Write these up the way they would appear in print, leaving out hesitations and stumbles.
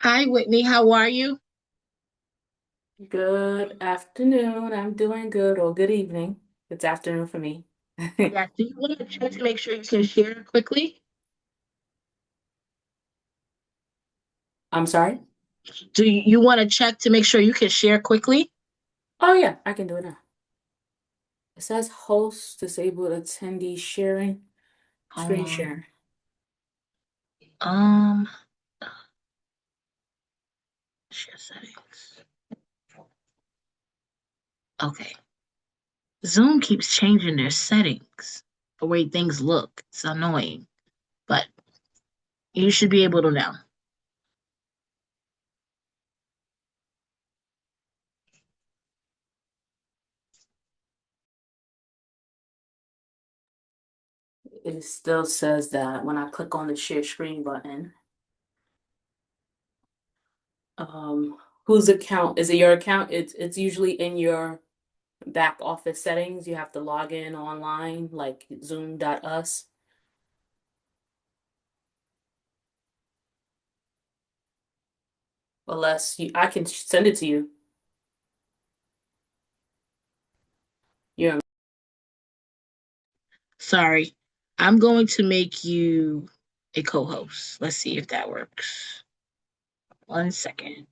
Hi, Whitney. How are you? Good afternoon. I'm doing good, or good evening. It's afternoon for me. Yeah. Do you want to check to make sure you can share quickly? I'm sorry? Do you want to check to make sure you can share quickly? Oh, yeah, I can do it now. It says host disabled attendee sharing, Hold screen on. sharing. Um, Share settings. Okay. Zoom keeps changing their settings, the way things look. It's annoying, but you should be able to now. It still says that when I click on the share screen button. Um, whose account? Is it your account? It's usually in your back office settings. You have to log in online, like Zoom.us. Unless I can send it to you. You're Sorry. I'm going to make you a co-host. Let's see if that works. 1 second.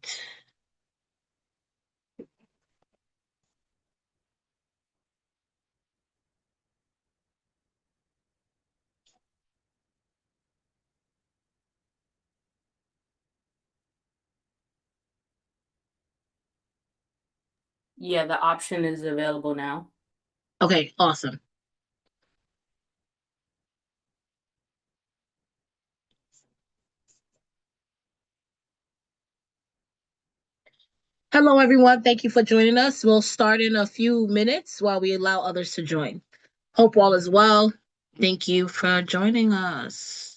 Yeah, the option is available now. Okay, awesome. Hello, everyone. Thank you for joining us. We'll start in a few minutes while we allow others to join. Hope all is well. Thank you for joining us.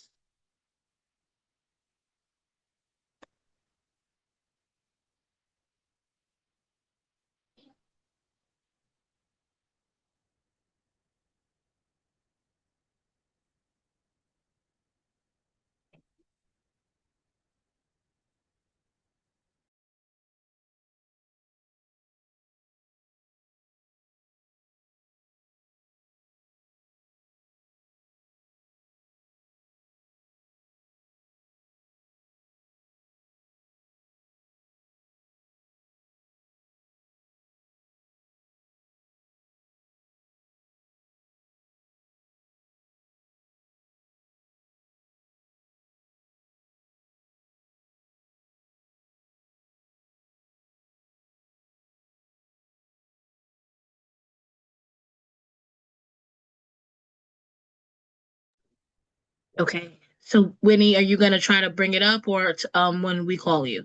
Okay. So, Winnie, are you going to try to bring it up or when we call you?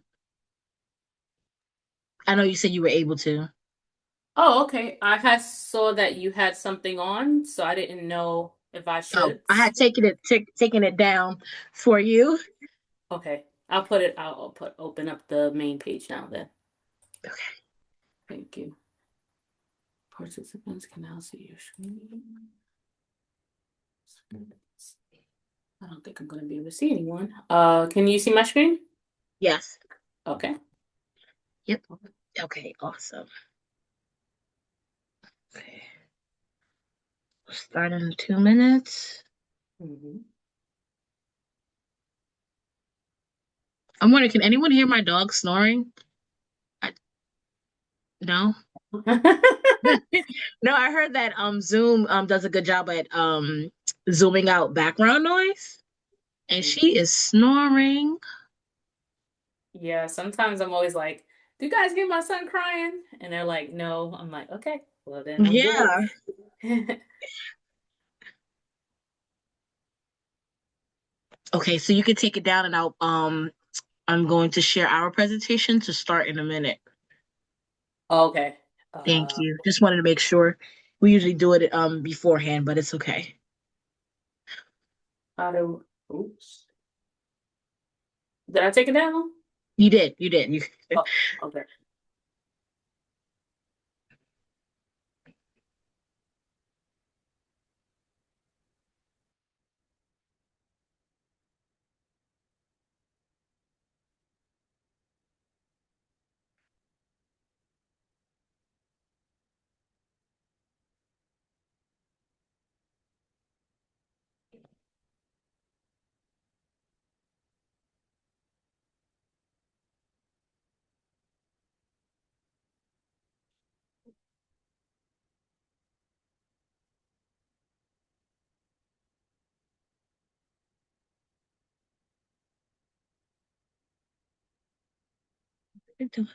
I know you said you were able to. Oh, okay. I had saw that you had something on, so I didn't know if I Oh, should. I had taken it down for you. Okay. I'll put it I'll put open up the main page now then. Okay. Thank you. Participants can now see your screen. I don't think I'm gonna be able to see anyone. Can you see my screen? Yes. Okay. Yep. Okay. Awesome. Okay. We'll start in 2 minutes. Hmm. I'm wondering, can anyone hear my dog snoring? I, no. No, I heard that Zoom does a good job at zooming out background noise, and she is snoring. Yeah, sometimes I'm always like, "Do you guys hear my son crying?" And they're like, "No." I'm like, "Okay, well then I'm good." Yeah. Okay, so you can take it down, and I'm going to share our presentation to start in a minute. Okay. Thank Uh, you. Just wanted to make sure. We usually do it beforehand, but it's okay. how to, oops. Did I take it down? You did. You did. You Oh, okay. Did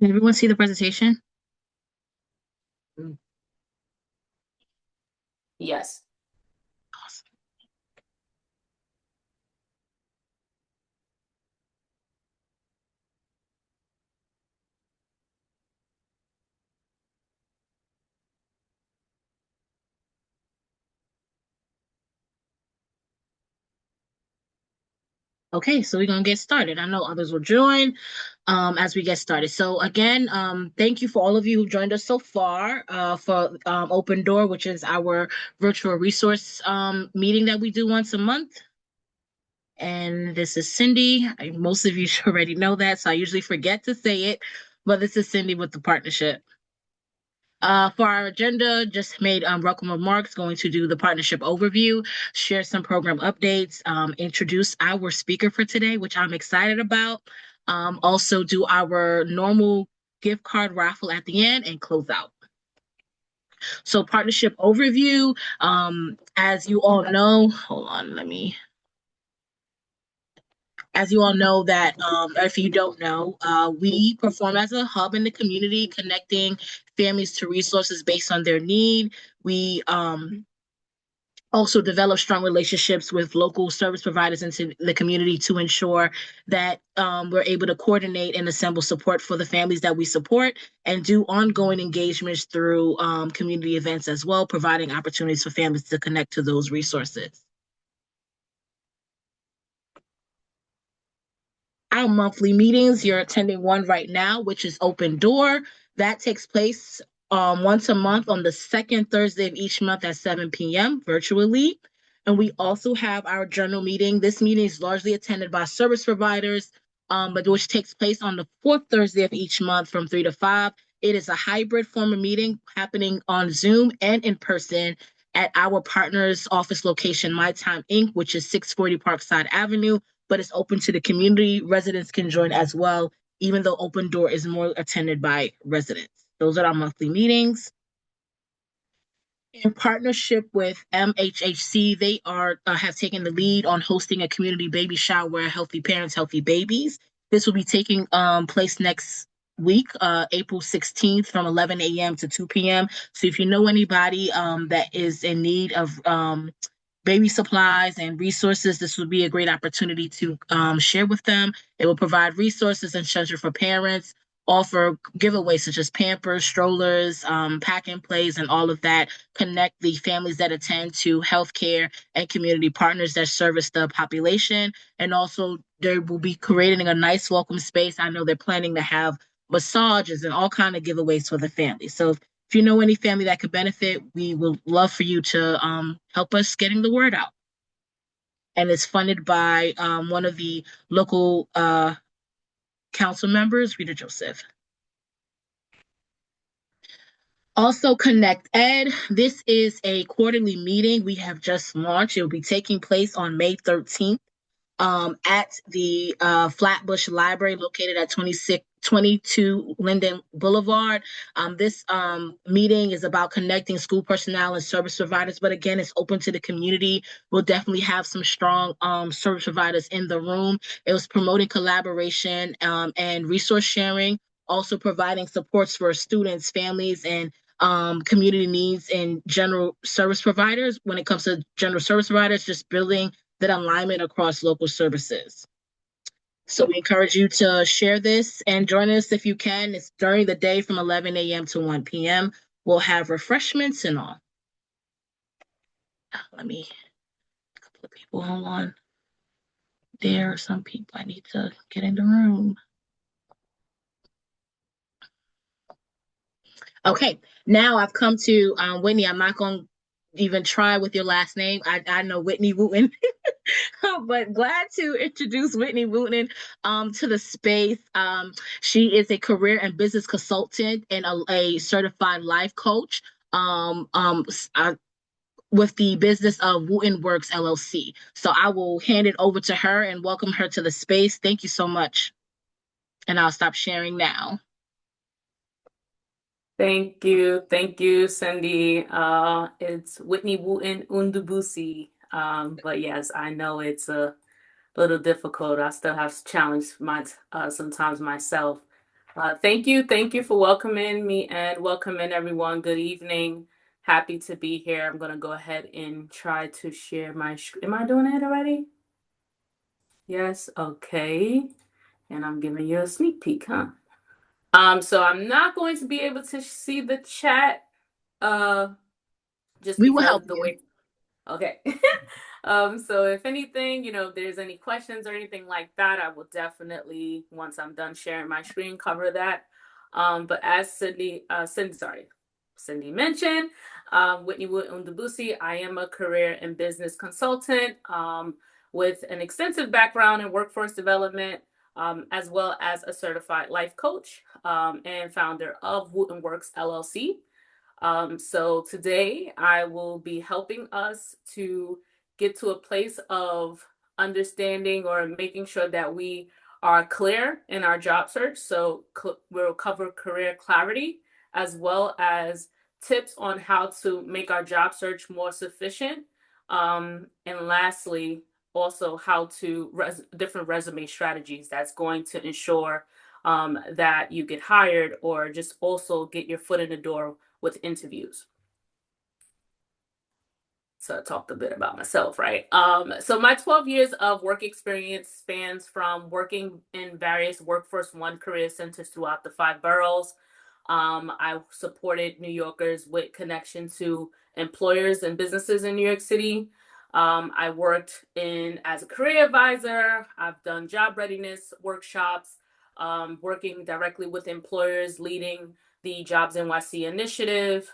everyone see the presentation? Mm, Yes. awesome. Okay, so we're gonna get started. I know others will join as we get started. So again, thank you for all of you who joined us so far for Open Door, which is our virtual resource meeting that we do once a month. And this is Cindy. Most of you should already know that, so I usually forget to say it, but this is Cindy with the partnership. For our agenda, just made welcome remarks, going to do the partnership overview, share some program updates, introduce our speaker for today, which I'm excited about. Also do our normal gift card raffle at the end and close out. So partnership overview, as you all know, hold on, as you all know that, if you don't know, we perform as a hub in the community, connecting families to resources based on their need. We also develop strong relationships with local service providers into the community to ensure that we're able to coordinate and assemble support for the families that we support and do ongoing engagements through community events as well, providing opportunities for families to connect to those resources. Our monthly meetings, you're attending one right now, which is Open Door. That takes place once a month on the second Thursday of each month at 7 p.m. virtually. And we also have our journal meeting. This meeting is largely attended by service providers, but which takes place on the fourth Thursday of each month from 3 to 5. It is a hybrid form of meeting happening on Zoom and in person at our partner's office location, My Time Inc., which is 640 Parkside Avenue, but it's open to the community. Residents can join as well, even though Open Door is more attended by residents. Those are our monthly meetings. In partnership with MHHC, they are have taken the lead on hosting a community baby shower, Healthy Parents, Healthy Babies. This will be taking place next week, April 16th from 11 a.m. to 2 p.m. So if you know anybody that is in need of baby supplies and resources, this would be a great opportunity to share with them. It will provide resources and shelter for parents, offer giveaways such as Pampers, strollers, pack and plays, and all of that. Connect the families that attend to healthcare and community partners that service the population. And also, they will be creating a nice welcome space. I know they're planning to have massages and all kind of giveaways for the family. So if you know any family that could benefit, we would love for you to help us getting the word out. And it's funded by one of the local council members, Rita Joseph. Also, Connect Ed. This is a quarterly meeting we have just launched. It will be taking place on May 13th at the Flatbush Library located at 22 Linden Boulevard. This meeting is about connecting school personnel and service providers, but again, it's open to the community. We'll definitely have some strong service providers in the room. It was promoting collaboration and resource sharing, also providing supports for students, families, and community needs and general service providers. When it comes to general service providers, just building that alignment across local services. So we encourage you to share this and join us if you can. It's during the day from 11 a.m. to 1 p.m. We'll have refreshments and all. Let me, a couple of people, hold on. There are some people I need to get in the room. Okay, now I've come to Whitney. I'm not going to even try with your last name. I know Whitney Wooten. But glad to introduce Whitney Wooten to the space. She is a career and business consultant and a certified life coach with the business of Wooten Works LLC. So I will hand it over to her and welcome her to the space. Thank you so much. And I'll stop sharing now. Thank you, Cindy. It's Whitney Wooten Undubusi. But yes, I know it's a little difficult. I still have challenged my sometimes myself. Thank you for welcoming me and welcoming everyone. Good evening. Happy to be here. I'm gonna go ahead and try to share my. Am I doing it already? Yes. Okay. And I'm giving you a sneak peek, huh? So I'm not going to be able to see the chat, uh, just We will because help of the you. way. Okay. So if anything, if there's any questions or anything like that, I will definitely, once I'm done sharing my screen, cover that. But as Cindy mentioned, Whitney Wood Undabusi, I am a career and business consultant, with an extensive background in workforce development, as well as a certified life coach, and founder of Wooten Works LLC. So today I will be helping us to get to a place of understanding or making sure that we are clear in our job search. So we'll cover career clarity as well as tips on how to make our job search more sufficient. And lastly, also how to different resume strategies that's going to ensure that you get hired or just also get your foot in the door with interviews. So I talked a bit about myself, right? So my 12 years of work experience spans from working in various Workforce One career centers throughout the five boroughs. I supported New Yorkers with connection to employers and businesses in New York City. I worked in as a career advisor. I've done job readiness workshops, working directly with employers, leading the Jobs NYC initiative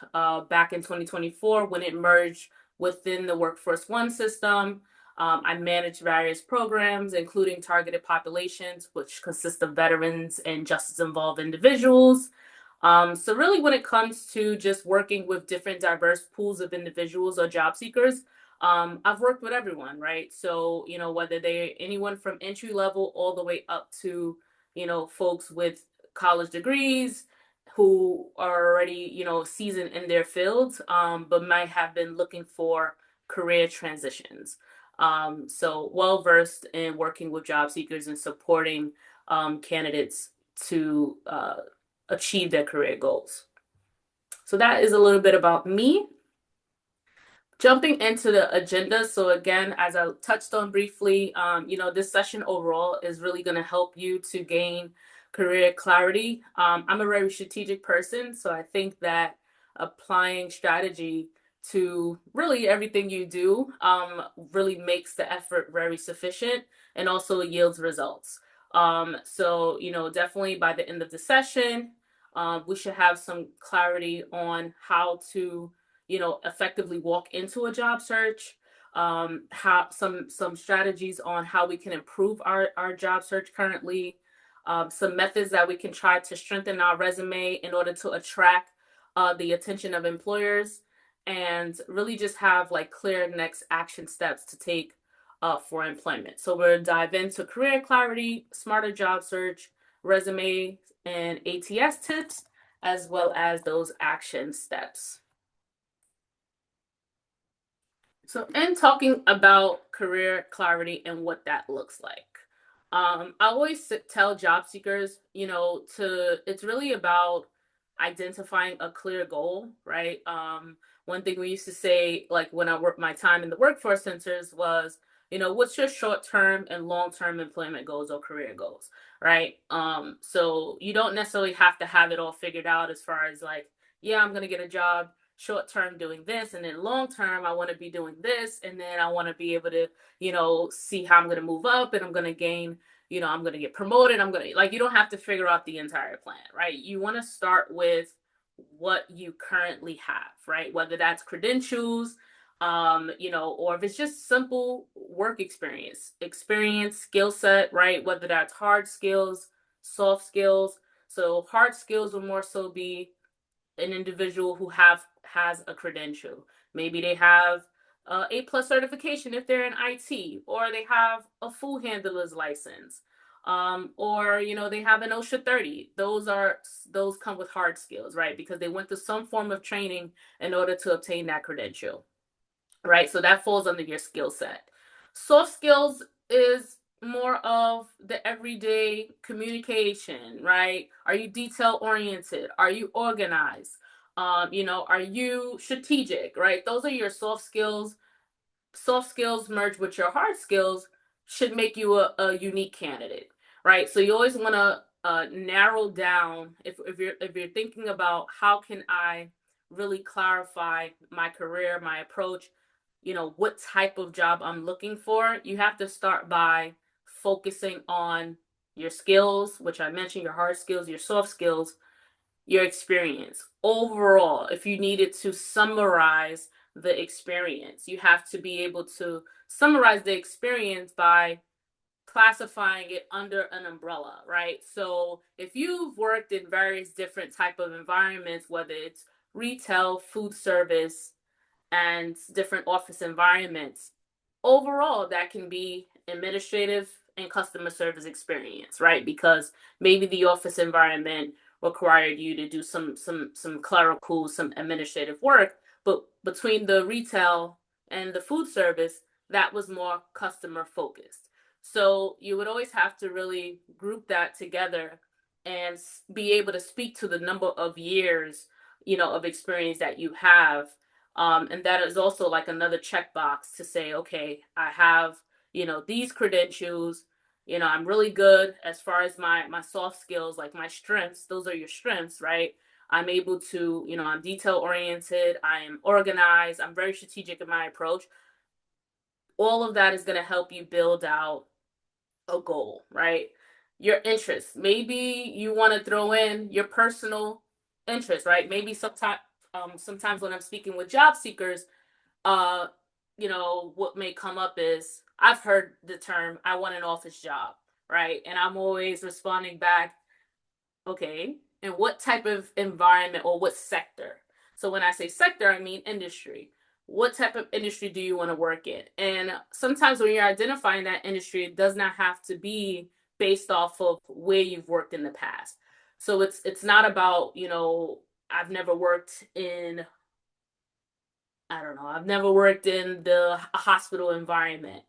back in 2024 when it merged within the Workforce One system. I manage various programs, including targeted populations, which consist of veterans and justice involved individuals. So really when it comes to just working with different diverse pools of individuals or job seekers, I've worked with everyone, right? So, whether they're anyone from entry level all the way up to, folks with college degrees who are already, seasoned in their fields, but might have been looking for career transitions. So well versed in working with job seekers and supporting candidates to achieve their career goals. So that is a little bit about me. Jumping into the agenda. So again, as I touched on briefly, this session overall is really going to help you to gain career clarity. I'm a very strategic person, so I think that applying strategy to really everything you do really makes the effort very sufficient and also yields results. So, definitely by the end of the session, we should have some clarity on how to effectively walk into a job search, how some strategies on how we can improve our job search currently, some methods that we can try to strengthen our resume in order to attract the attention of employers, and really just have like clear next action steps to take for employment. So we'll dive into career clarity, smarter job search, resume, and ATS tips, as well as those action steps. So, in talking about career clarity and what that looks like, I always tell job seekers, it's really about identifying a clear goal, right? One thing we used to say, like when I worked my time in the workforce centers, was, what's your short term and long term employment goals or career goals, right? So you don't necessarily have to have it all figured out as far as like, yeah, I'm going to get a job short term doing this, and then long term I want to be doing this, and then I want to be able to see how I'm going to move up, and I'm going to gain, I'm going to get promoted, I'm going to, like, you don't have to figure out the entire plan, right? You want to start with what you currently have, right? Whether that's credentials, or if it's just simple work experience, skill set, right? Whether that's hard skills, soft skills. So hard skills will more so be an individual who has a credential. Maybe they have A+ certification if they're in IT, or they have a food handler's license, or they have an OSHA 30. Those come with hard skills, right? Because they went through some form of training in order to obtain that credential. right? So that falls under your skill set. Soft skills is more of the everyday communication, right? Are you detail oriented? Are you organized? Are you strategic, right? Those are your soft skills merged with your hard skills should make you a unique candidate, right? So you always want to narrow down if you're thinking about how can I really clarify my career, my approach, what type of job I'm looking for. You have to start by focusing on your skills, which I mentioned, your hard skills, your soft skills, your experience overall. If you needed to summarize the experience, you have to be able to summarize the experience by classifying it under an umbrella, right? So if you've worked in various different type of environments, whether it's retail, food service, and different office environments, overall that can be administrative and customer service experience, right? Because maybe the office environment required you to do some clerical, some administrative work, but between the retail and the food service, that was more customer focused. So you would always have to really group that together and be able to speak to the number of years, of experience that you have. And that is also like another checkbox to say, okay, I have, these credentials, I'm really good as far as my soft skills, like my strengths. Those are your strengths, right? I'm able to, I'm detail oriented, I am organized, I'm very strategic in my approach. All of that is going to help you build out a goal, right? Your interests. Maybe you want to throw in your personal interests, right? Maybe sometimes when I'm speaking with job seekers, uh, what may come up is I've heard the term, I want an office job, right? And I'm always responding back, okay, and what type of environment or what sector? So when I say sector, I mean industry. What type of industry do you want to work in? And sometimes when you're identifying that industry, it does not have to be based off of where you've worked in the past. So it's not about, I've never worked in, I don't know, I've never worked in the hospital environment.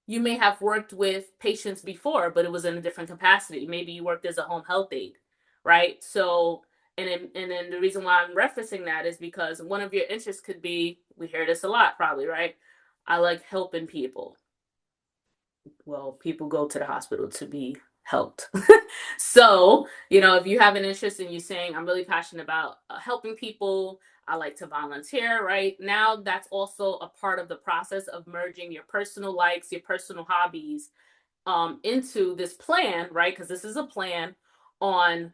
You may have worked with patients before, but it was in a different capacity. Maybe you worked as a home health aide, right? So, and then the reason why I'm referencing that is because one of your interests could be, we hear this a lot probably, right? I like helping people. Well, people go to the hospital to be helped. So, if you have an interest in you saying, I'm really passionate about helping people, I like to volunteer, right? Now that's also a part of the process of merging your personal likes, your personal hobbies into this plan, right? Because this is a plan on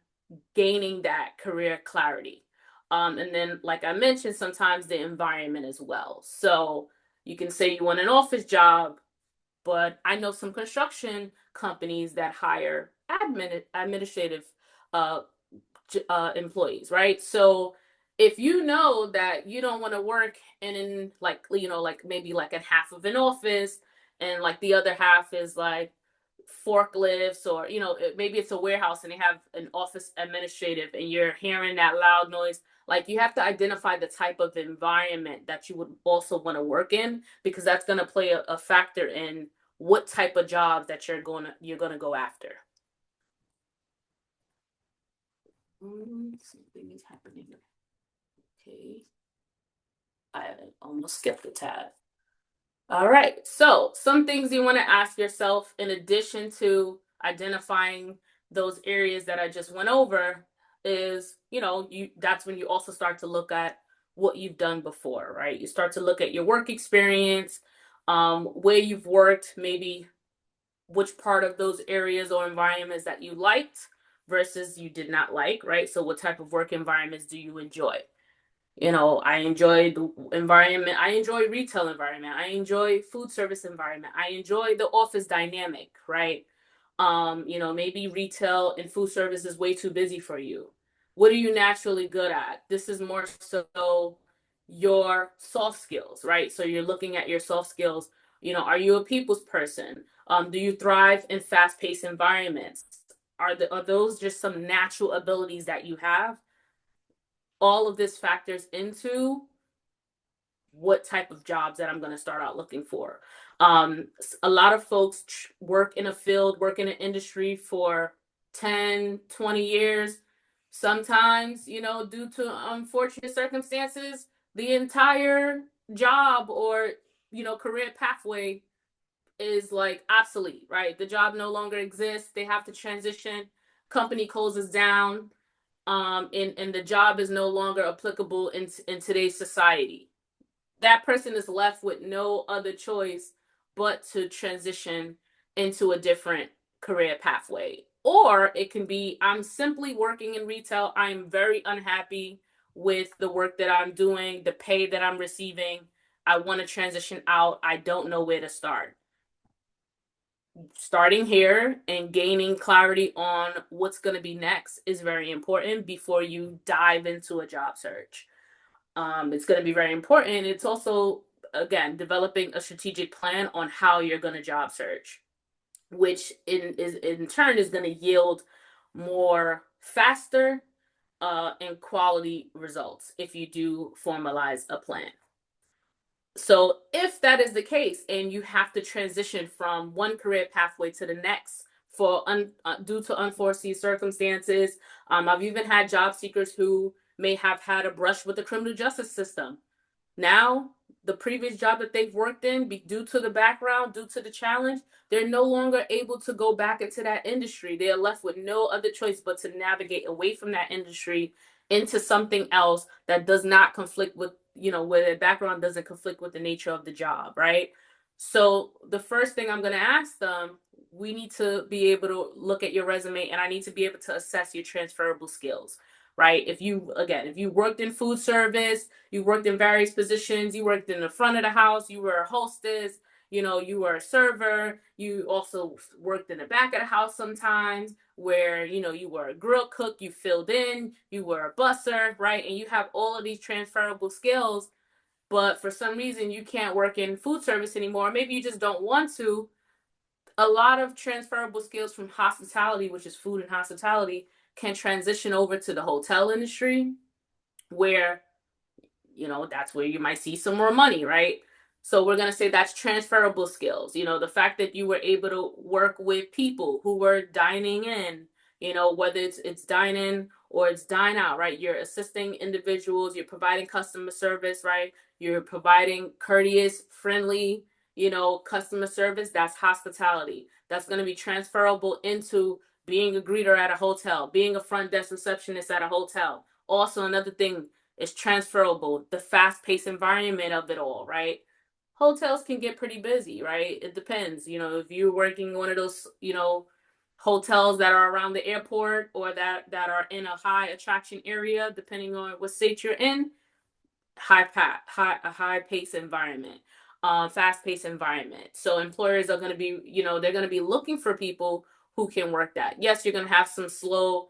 gaining that career clarity. And then, like I mentioned, sometimes the environment as well. So you can say you want an office job, but I know some construction companies that hire administrative uh, employees, right? So if you know that you don't want to work in like like maybe like a half of an office and like the other half is like forklifts or maybe it's a warehouse and they have an office administrative and you're hearing that loud noise, like you have to identify the type of environment that you would also want to work in because that's going to play a factor in what type of jobs that you're going to go after. Something is happening. Okay. I almost skipped the tab. All right. So, some things you want to ask yourself in addition to identifying those areas that I just went over is, that's when you also start to look at what you've done before, right? You start to look at your work experience, where you've worked, maybe which part of those areas or environments that you liked versus you did not like, right? So what type of work environments do you enjoy? I enjoy the environment. I enjoy retail environment. I enjoy food service environment. I enjoy the office dynamic, right? Maybe retail and food service is way too busy for you. What are you naturally good at? This is more so your soft skills, right? So you're looking at your soft skills. Are you a people's person? Do you thrive in fast-paced environments? Are those just some natural abilities that you have? All of this factors into what type of jobs that I'm going to start out looking for. A lot of folks work in a field, work in an industry for 10, 20 years. Sometimes, due to unfortunate circumstances, the entire job or, career pathway is like obsolete, right? The job no longer exists. They have to transition. Company closes down, and the job is no longer applicable in today's society. That person is left with no other choice but to transition into a different career pathway. Or it can be, I'm simply working in retail. I'm very unhappy with the work that I'm doing, the pay that I'm receiving. I want to transition out. I don't know where to start. Starting here and gaining clarity on what's going to be next is very important before you dive into a job search. It's going to be very important. It's also, again, developing a strategic plan on how you're going to job search, which in turn is going to yield more faster and quality results if you do formalize a plan. So if that is the case and you have to transition from one career pathway to the next due to unforeseen circumstances, I've even had job seekers who may have had a brush with the criminal justice system. Now, the previous job that they've worked in, due to the background, due to the challenge, they're no longer able to go back into that industry. They are left with no other choice but to navigate away from that industry into something else that does not conflict with, where their background doesn't conflict with the nature of the job, right? So the first thing I'm going to ask them, we need to be able to look at your resume, and I need to be able to assess your transferable skills, right? If you worked in food service, you worked in various positions, you worked in the front of the house, you were a hostess, you were a server, you also worked in the back of the house sometimes where, you were a grill cook, you filled in, you were a busser, right? And you have all of these transferable skills, but for some reason you can't work in food service anymore. Maybe you just don't want to. A lot of transferable skills from hospitality, which is food and hospitality, can transition over to the hotel industry where, that's where you might see some more money, right? So we're going to say that's transferable skills. The fact that you were able to work with people who were dining in, whether it's dine in or it's dine out, right? You're assisting individuals, you're providing customer service, right? You're providing courteous, friendly, customer service. That's hospitality. That's going to be transferable into being a greeter at a hotel, being a front desk receptionist at a hotel. Also, another thing is transferable, the fast-paced environment of it all, right? Hotels can get pretty busy, right? It depends. If you're working one of those, hotels that are around the airport or that are in a high attraction area, depending on what state you're in, a high pace environment, fast paced environment. So employers are going to be, they're going to be looking for people who can work that. Yes, you're going to have some slow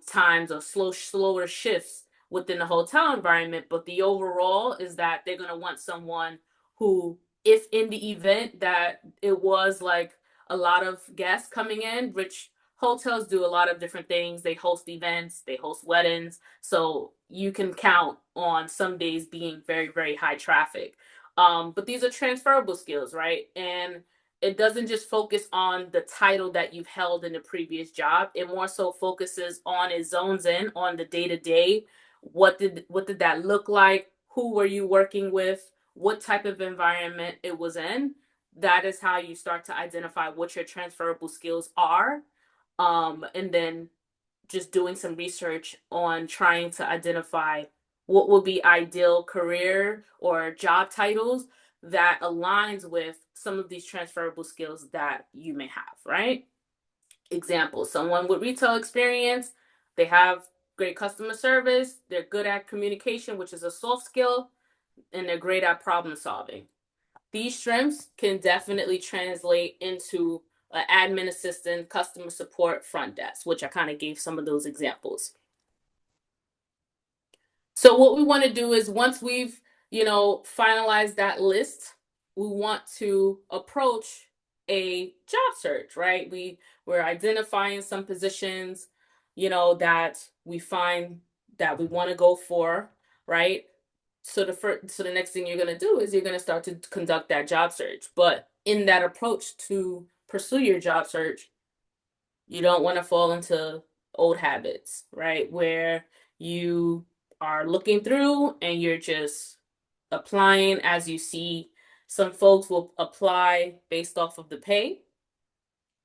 times or slower shifts within the hotel environment, but the overall is that they're going to want someone who, if in the event that it was like a lot of guests coming in, which hotels do a lot of different things. They host events, they host weddings. So you can count on some days being very, very high traffic. But these are transferable skills, right? And it doesn't just focus on the title that you've held in the previous job. It more so focuses on, it zones in on the day to day. What did that look like? Who were you working with? What type of environment it was in? That is how you start to identify what your transferable skills are. And then just doing some research on trying to identify what will be ideal career or job titles that aligns with some of these transferable skills that you may have, right? Example, someone with retail experience, they have great customer service, they're good at communication, which is a soft skill, and they're great at problem solving. These strengths can definitely translate into an admin assistant, customer support, front desk, which I kind of gave some of those examples. So what we want to do is once we've, finalized that list, we want to approach a job search, right? We're identifying some positions, that we find that we want to go for, right? So the next thing you're going to do is you're going to start to conduct that job search. But in that approach to pursue your job search, you don't want to fall into old habits, right? Where you are looking through and you're just applying as you see. Some folks will apply based off of the pay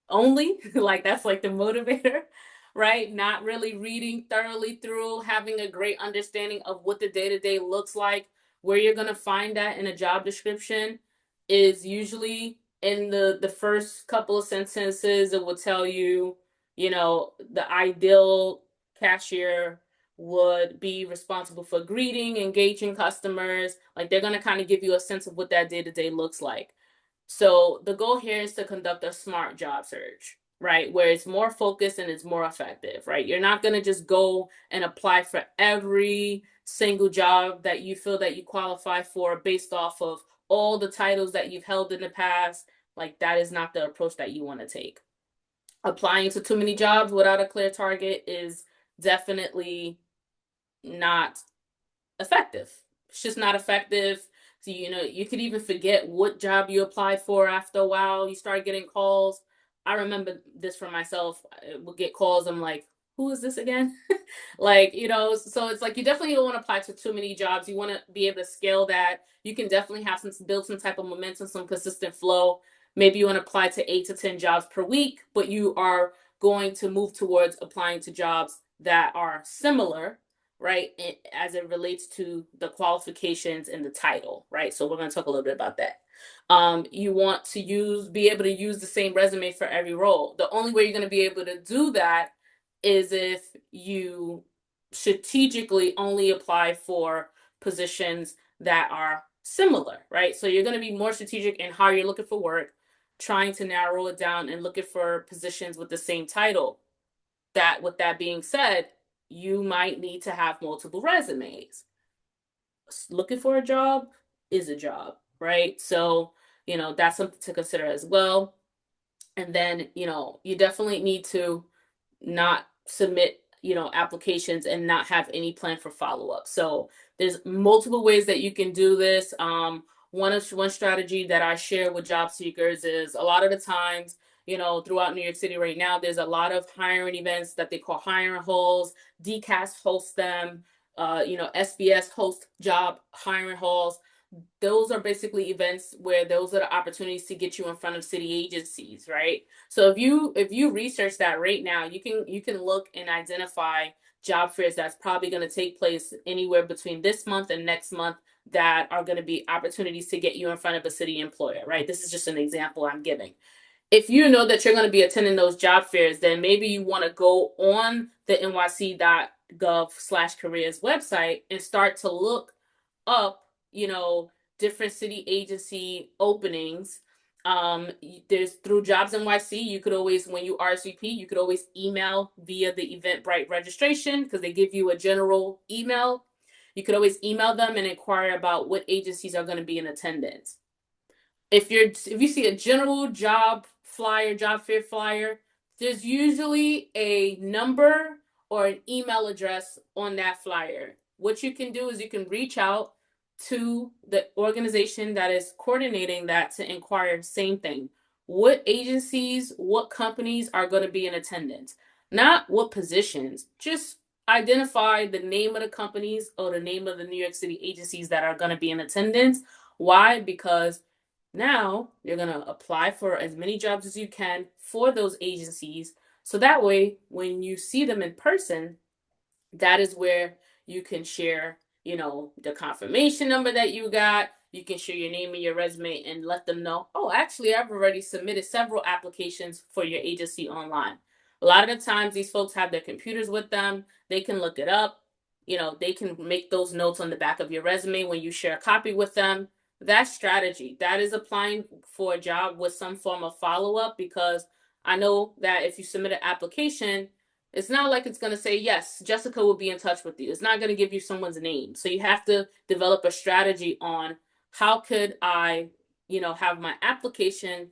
only, like that's like the motivator, right? Not really reading thoroughly through, having a great understanding of what the day to day looks like. Where you're going to find that in a job description is usually in the first couple of sentences. It will tell you, the ideal cashier would be responsible for greeting, engaging customers. Like they're going to kind of give you a sense of what that day to day looks like. So the goal here is to conduct a smart job search, right? Where it's more focused and it's more effective, right? You're not going to just go and apply for every single job that you feel that you qualify for based off of all the titles that you've held in the past. Like that is not the approach that you want to take. Applying to too many jobs without a clear target is definitely not effective. It's just not effective. So, you could even forget what job you applied for after a while. You start getting calls. I remember this for myself. I would get calls. I'm like, who is this again? Like, so it's like you definitely don't want to apply to too many jobs. You want to be able to scale that. You can definitely have build some type of momentum, some consistent flow. Maybe you want to apply to 8 to 10 jobs per week, but you are going to move towards applying to jobs that are similar, right? As it relates to the qualifications and the title, right? So we're going to talk a little bit about that. You want to be able to use the same resume for every role. The only way you're going to be able to do that is if you strategically only apply for positions that are similar, right? So you're going to be more strategic in how you're looking for work, trying to narrow it down and looking for positions with the same title. That, with that being said, you might need to have multiple resumes. Looking for a job is a job, right? So, that's something to consider as well. And then, you definitely need to not submit, applications and not have any plan for follow up. So there's multiple ways that you can do this. One strategy that I share with job seekers is a lot of the times, throughout New York City right now, there's a lot of hiring events that they call hiring halls. DCAS hosts them. SBS hosts job hiring halls. Those are basically events where those are the opportunities to get you in front of city agencies, right? So if you research that right now, you can look and identify job fairs that's probably going to take place anywhere between this month and next month that are going to be opportunities to get you in front of a city employer, right? This is just an example I'm giving. If you know that you're going to be attending those job fairs, then maybe you want to go on the nyc.gov/careers website and start to look up, different city agency openings. There's through Jobs NYC, you could always, when you RSVP, you could always email via the Eventbrite registration because they give you a general email. You could always email them and inquire about what agencies are going to be in attendance. If you see a general job fair flyer, there's usually a number or an email address on that flyer. What you can do is you can reach out to the organization that is coordinating that to inquire same thing. What agencies, what companies are going to be in attendance? Not what positions, just identify the name of the companies or the name of the New York City agencies that are going to be in attendance. Why? Because now you're going to apply for as many jobs as you can for those agencies. So that way, when you see them in person, that is where you can share, the confirmation number that you got. You can share your name and your resume and let them know, oh, actually, I've already submitted several applications for your agency online. A lot of the times, these folks have their computers with them. They can look it up. They can make those notes on the back of your resume when you share a copy with them. That strategy, that is applying for a job with some form of follow up, because I know that if you submit an application, it's not like it's going to say, yes, Jessica will be in touch with you. It's not going to give you someone's name. So you have to develop a strategy on how could I, have my application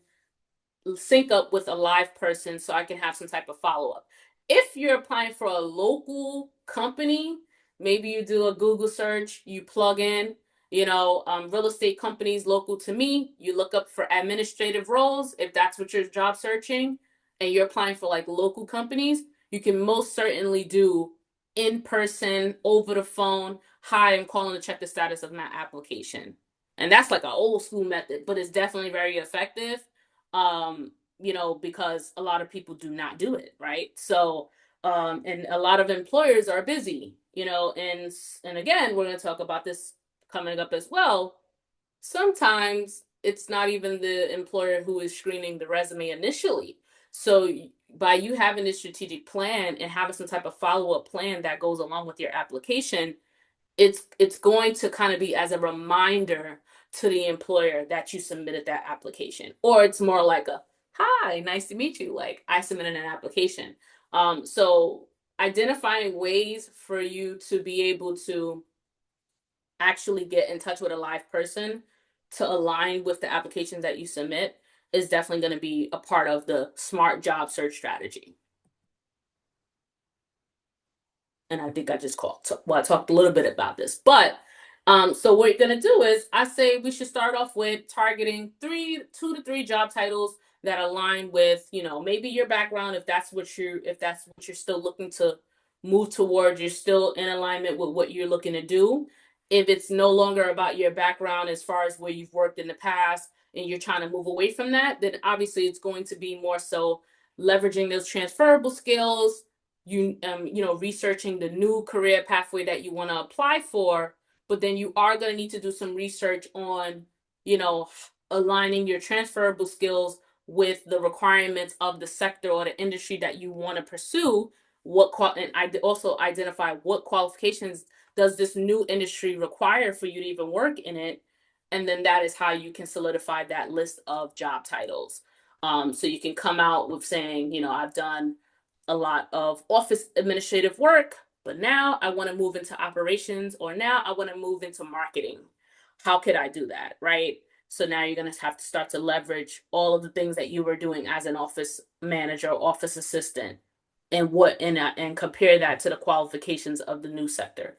sync up with a live person so I can have some type of follow up. If you're applying for a local company, maybe you do a Google search, you plug in, real estate companies local to me. You look up for administrative roles if that's what you're job searching, and you're applying for like local companies. You can most certainly do in person, over the phone. Hi, I'm calling to check the status of my application. And that's like an old school method, but it's definitely very effective. Because a lot of people do not do it, right? So, and a lot of employers are busy, and again, we're going to talk about this coming up as well. Sometimes it's not even the employer who is screening the resume initially. So by you having this strategic plan and having some type of follow-up plan that goes along with your application, it's going to kind of be as a reminder to the employer that you submitted that application. Or it's more like a, hi, nice to meet you, like I submitted an application. So identifying ways for you to be able to actually get in touch with a live person to align with the applications that you submit is definitely going to be a part of the smart job search strategy. And I think I just I talked a little bit about this. But so what you're gonna do is, I say we should start off with targeting 2 to 3 job titles that align with, maybe your background, if that's what you're still looking to move towards, you're still in alignment with what you're looking to do. If it's no longer about your background as far as where you've worked in the past and you're trying to move away from that, then obviously it's going to be more so leveraging those transferable skills, researching the new career pathway that you want to apply for. But then you are going to need to do some research on, aligning your transferable skills with the requirements of the sector or the industry that you want to pursue. And I also identify what qualifications does this new industry require for you to even work in it. And then that is how you can solidify that list of job titles. So you can come out with saying, I've done a lot of office administrative work, but now I want to move into operations, or now I want to move into marketing. How could I do that, right? So now you're going to have to start to leverage all of the things that you were doing as an office manager, office assistant, and compare that to the qualifications of the new sector.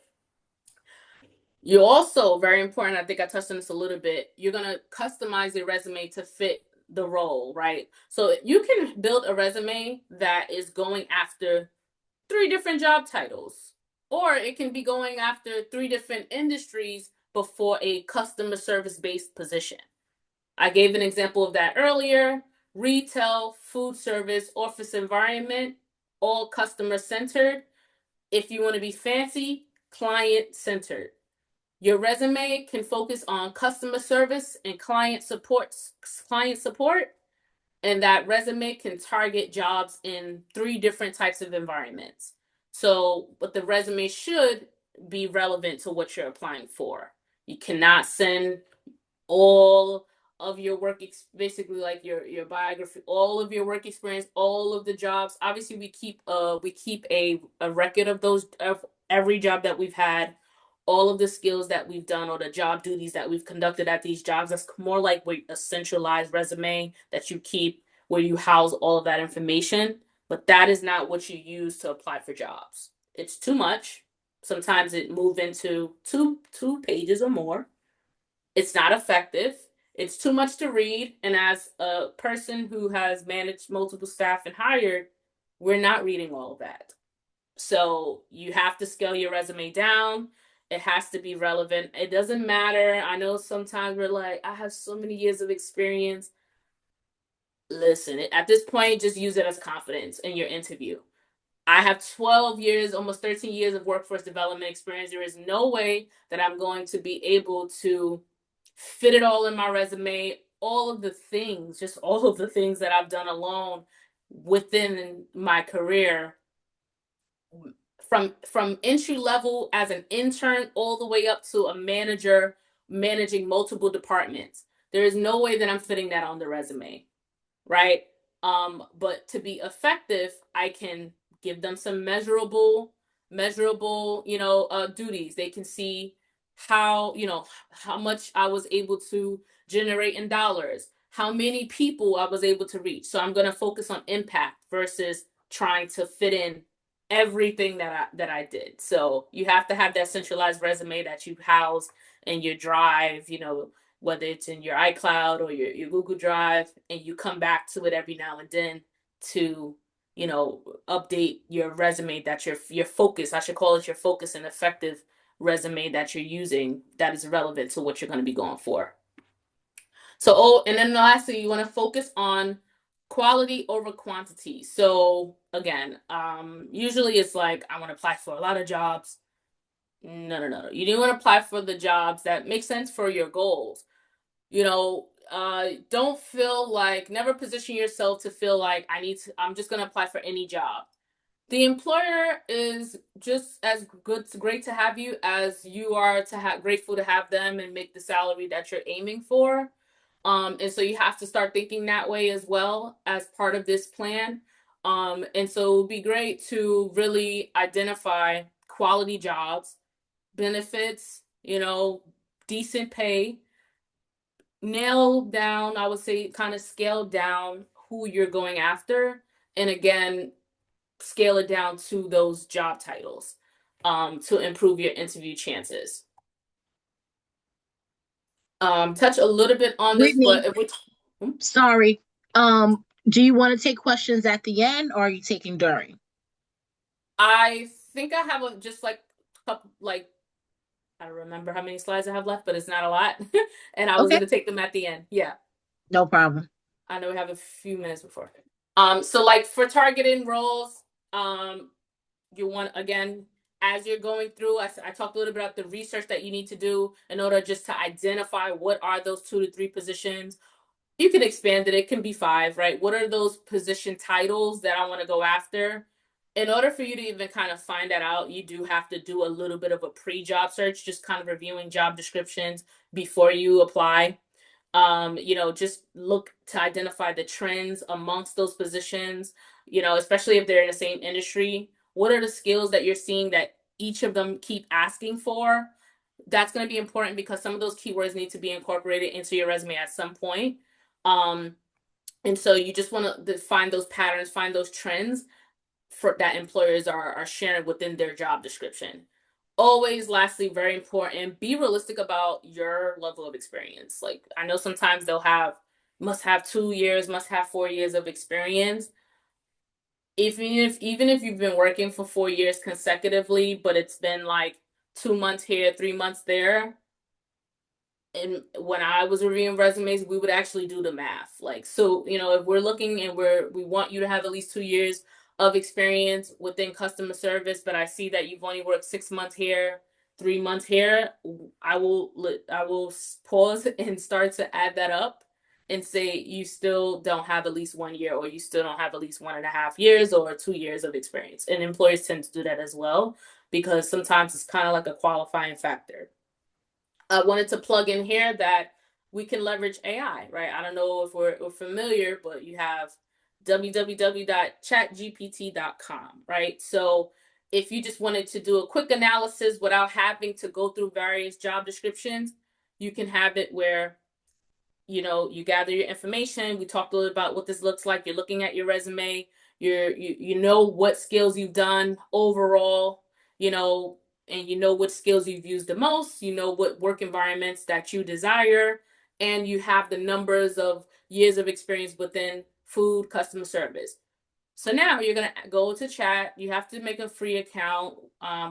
You also, very important, I think I touched on this a little bit, you're going to customize your resume to fit the role, right? So you can build a resume that is going after 3 different job titles, or it can be going after 3 different industries before a customer service based position. I gave an example of that earlier. Retail, food service, office environment, all customer centered. If you want to be fancy, client centered. Your resume can focus on customer service and client support, and that resume can target jobs in 3 different types of environments. So, but the resume should be relevant to what you're applying for. You cannot send all of your work, basically like your biography, all of your work experience, all of the jobs. Obviously, we keep a record of those, of every job that we've had, all of the skills that we've done, or the job duties that we've conducted at these jobs. That's more like a centralized resume that you keep, where you house all of that information. But that is not what you use to apply for jobs. It's too much. Sometimes it move into two pages or more. It's not effective. It's too much to read. And as a person who has managed multiple staff and hired, we're not reading all of that. So you have to scale your resume down. It has to be relevant. It doesn't matter. I know sometimes we're like, I have so many years of experience. Listen, at this point, just use it as confidence in your interview. I have 12 years, almost 13 years of workforce development experience. There is no way that I'm going to be able to fit it all in my resume. All of the things, just all of the things that I've done alone within my career, from entry level as an intern all the way up to a manager managing multiple departments. There is no way that I'm fitting that on the resume, right? But to be effective, I can give them some measurable, duties. They can see how much I was able to generate in dollars, how many people I was able to reach. So I'm going to focus on impact versus trying to fit in everything that I did. So you have to have that centralized resume that you house in your drive, whether it's in your iCloud or your Google Drive, and you come back to it every now and then to, update your resume, that your focus, I should call it your focus and effective resume that you're using that is relevant to what you're going to be going for. So, and then lastly, you want to focus on quality over quantity. So again, usually it's like I want to apply for a lot of jobs. No, no, no, no. You do want to apply for the jobs that make sense for your goals. Don't feel like, never position yourself to feel like I'm just gonna apply for any job. The employer is just as good, great to have you as you are to have grateful to have them and make the salary that you're aiming for. And so you have to start thinking that way as well as part of this plan. And so it would be great to really identify quality jobs, benefits, decent pay, nail down, I would say, kind of scale down who you're going after. And again, scale it down to those job titles to improve your interview chances. Touch a little bit on this, Whitney, but which sorry. Do you want to take questions at the end or are you taking during? I think I have just like couple, like I don't remember how many slides I have left, but it's not a lot. And I was Okay, gonna take them at the end. Yeah, no problem. I know we have a few minutes before. So like for targeting roles, you want, again, as you're going through, I talked a little bit about the research that you need to do in order just to identify what are those 2 to 3 positions. You can expand it. It can be 5, right? What are those position titles that I want to go after? In order for you to even kind of find that out, you do have to do a little bit of a pre-job search, just kind of reviewing job descriptions before you apply. Just look to identify the trends amongst those positions, especially if they're in the same industry. What are the skills that you're seeing that each of them keep asking for? That's going to be important because some of those keywords need to be incorporated into your resume at some point. Um, and so you just want to find those patterns, find those trends for that employers are sharing within their job description. Always, lastly, very important, be realistic about your level of experience. Like I know sometimes they'll have must have 2 years, must have 4 years of experience. Even if you've been working for 4 years consecutively, but it's been like 2 months here, 3 months there, and when I was reviewing resumes, we would actually do the math. Like, so, if we're looking and we want you to have at least 2 years of experience within customer service, but I see that you've only worked 6 months here, 3 months here, I will pause and start to add that up and say you still don't have at least 1 year, or you still don't have at least 1.5 years or 2 years of experience. And employers tend to do that as well because sometimes it's kind of like a qualifying factor. I wanted to plug in here that we can leverage AI, right? I don't know if we're familiar, but you have www.chatgpt.com, right? So if you just wanted to do a quick analysis without having to go through various job descriptions, you can have it where you gather your information. We talked a little about what this looks like. You're looking at your resume. You know what skills you've done overall, you know, and you know what skills you've used the most. You know what work environments that you desire, and you have the numbers of years of experience within food customer service. So now you're gonna go to chat. You have to make a free account,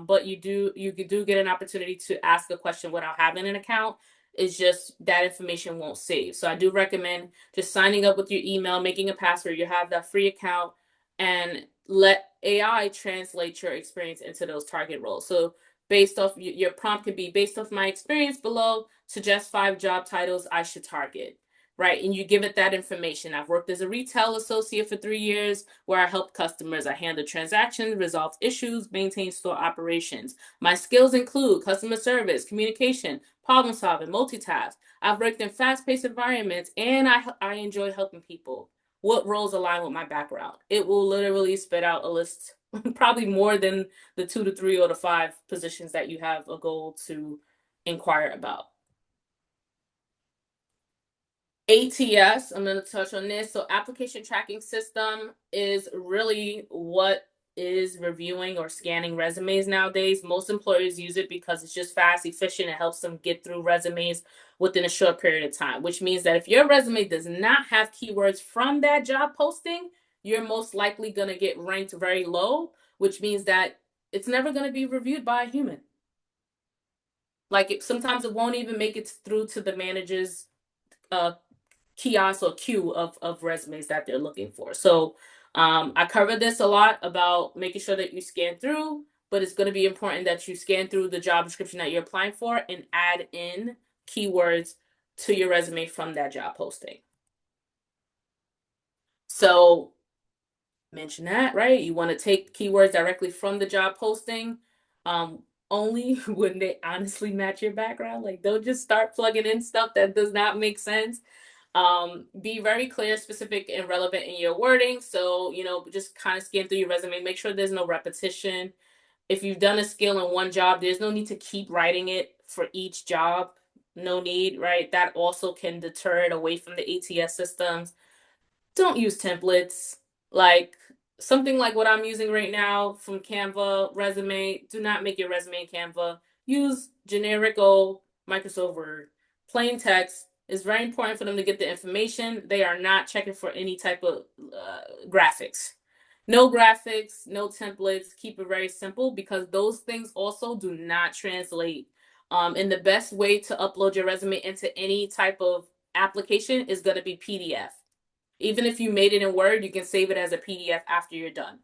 but you do get an opportunity to ask a question without having an account. It's just that information won't save. So I do recommend just signing up with your email, making a password. You have that free account, and let AI translate your experience into those target roles. So based off your prompt could be based off my experience below, suggest 5 job titles I should target, right? And you give it that information. I've worked as a retail associate for 3 years where I help customers. I handle transactions, resolve issues, maintain store operations. My skills include customer service, communication, problem solving, multitask. I've worked in fast paced environments, and I enjoy helping people. What roles align with my background? It will literally spit out a list, probably more than the 2 to 3 or the 5 positions that you have a goal to inquire about. ATS, I'm going to touch on this. So, application tracking system is really what is reviewing or scanning resumes nowadays. Most employers use it because it's just fast, efficient, and helps them get through resumes within a short period of time, which means that if your resume does not have keywords from that job posting, you're most likely going to get ranked very low, which means that it's never going to be reviewed by a human. Like sometimes it won't even make it through to the manager's uh, kiosk or queue of resumes that they're looking for. So I covered this a lot about making sure that you scan through, but it's going to be important that you scan through the job description that you're applying for and add in keywords to your resume from that job posting. So mention that, right? You want to take keywords directly from the job posting. Only when they honestly match your background. Like, don't just start plugging in stuff that does not make sense. Be very clear, specific, and relevant in your wording. So, just kind of scan through your resume, make sure there's no repetition. If you've done a skill in one job, there's no need to keep writing it for each job. No need, right? That also can deter it away from the ATS systems. Don't use templates. Like something like what I'm using right now from Canva resume. Do not make your resume in Canva. Use generic old Microsoft Word. Plain text is very important for them to get the information. They are not checking for any type of graphics. No graphics, no templates. Keep it very simple because those things also do not translate. And the best way to upload your resume into any type of application is going to be PDF. Even if you made it in Word, you can save it as a PDF after you're done.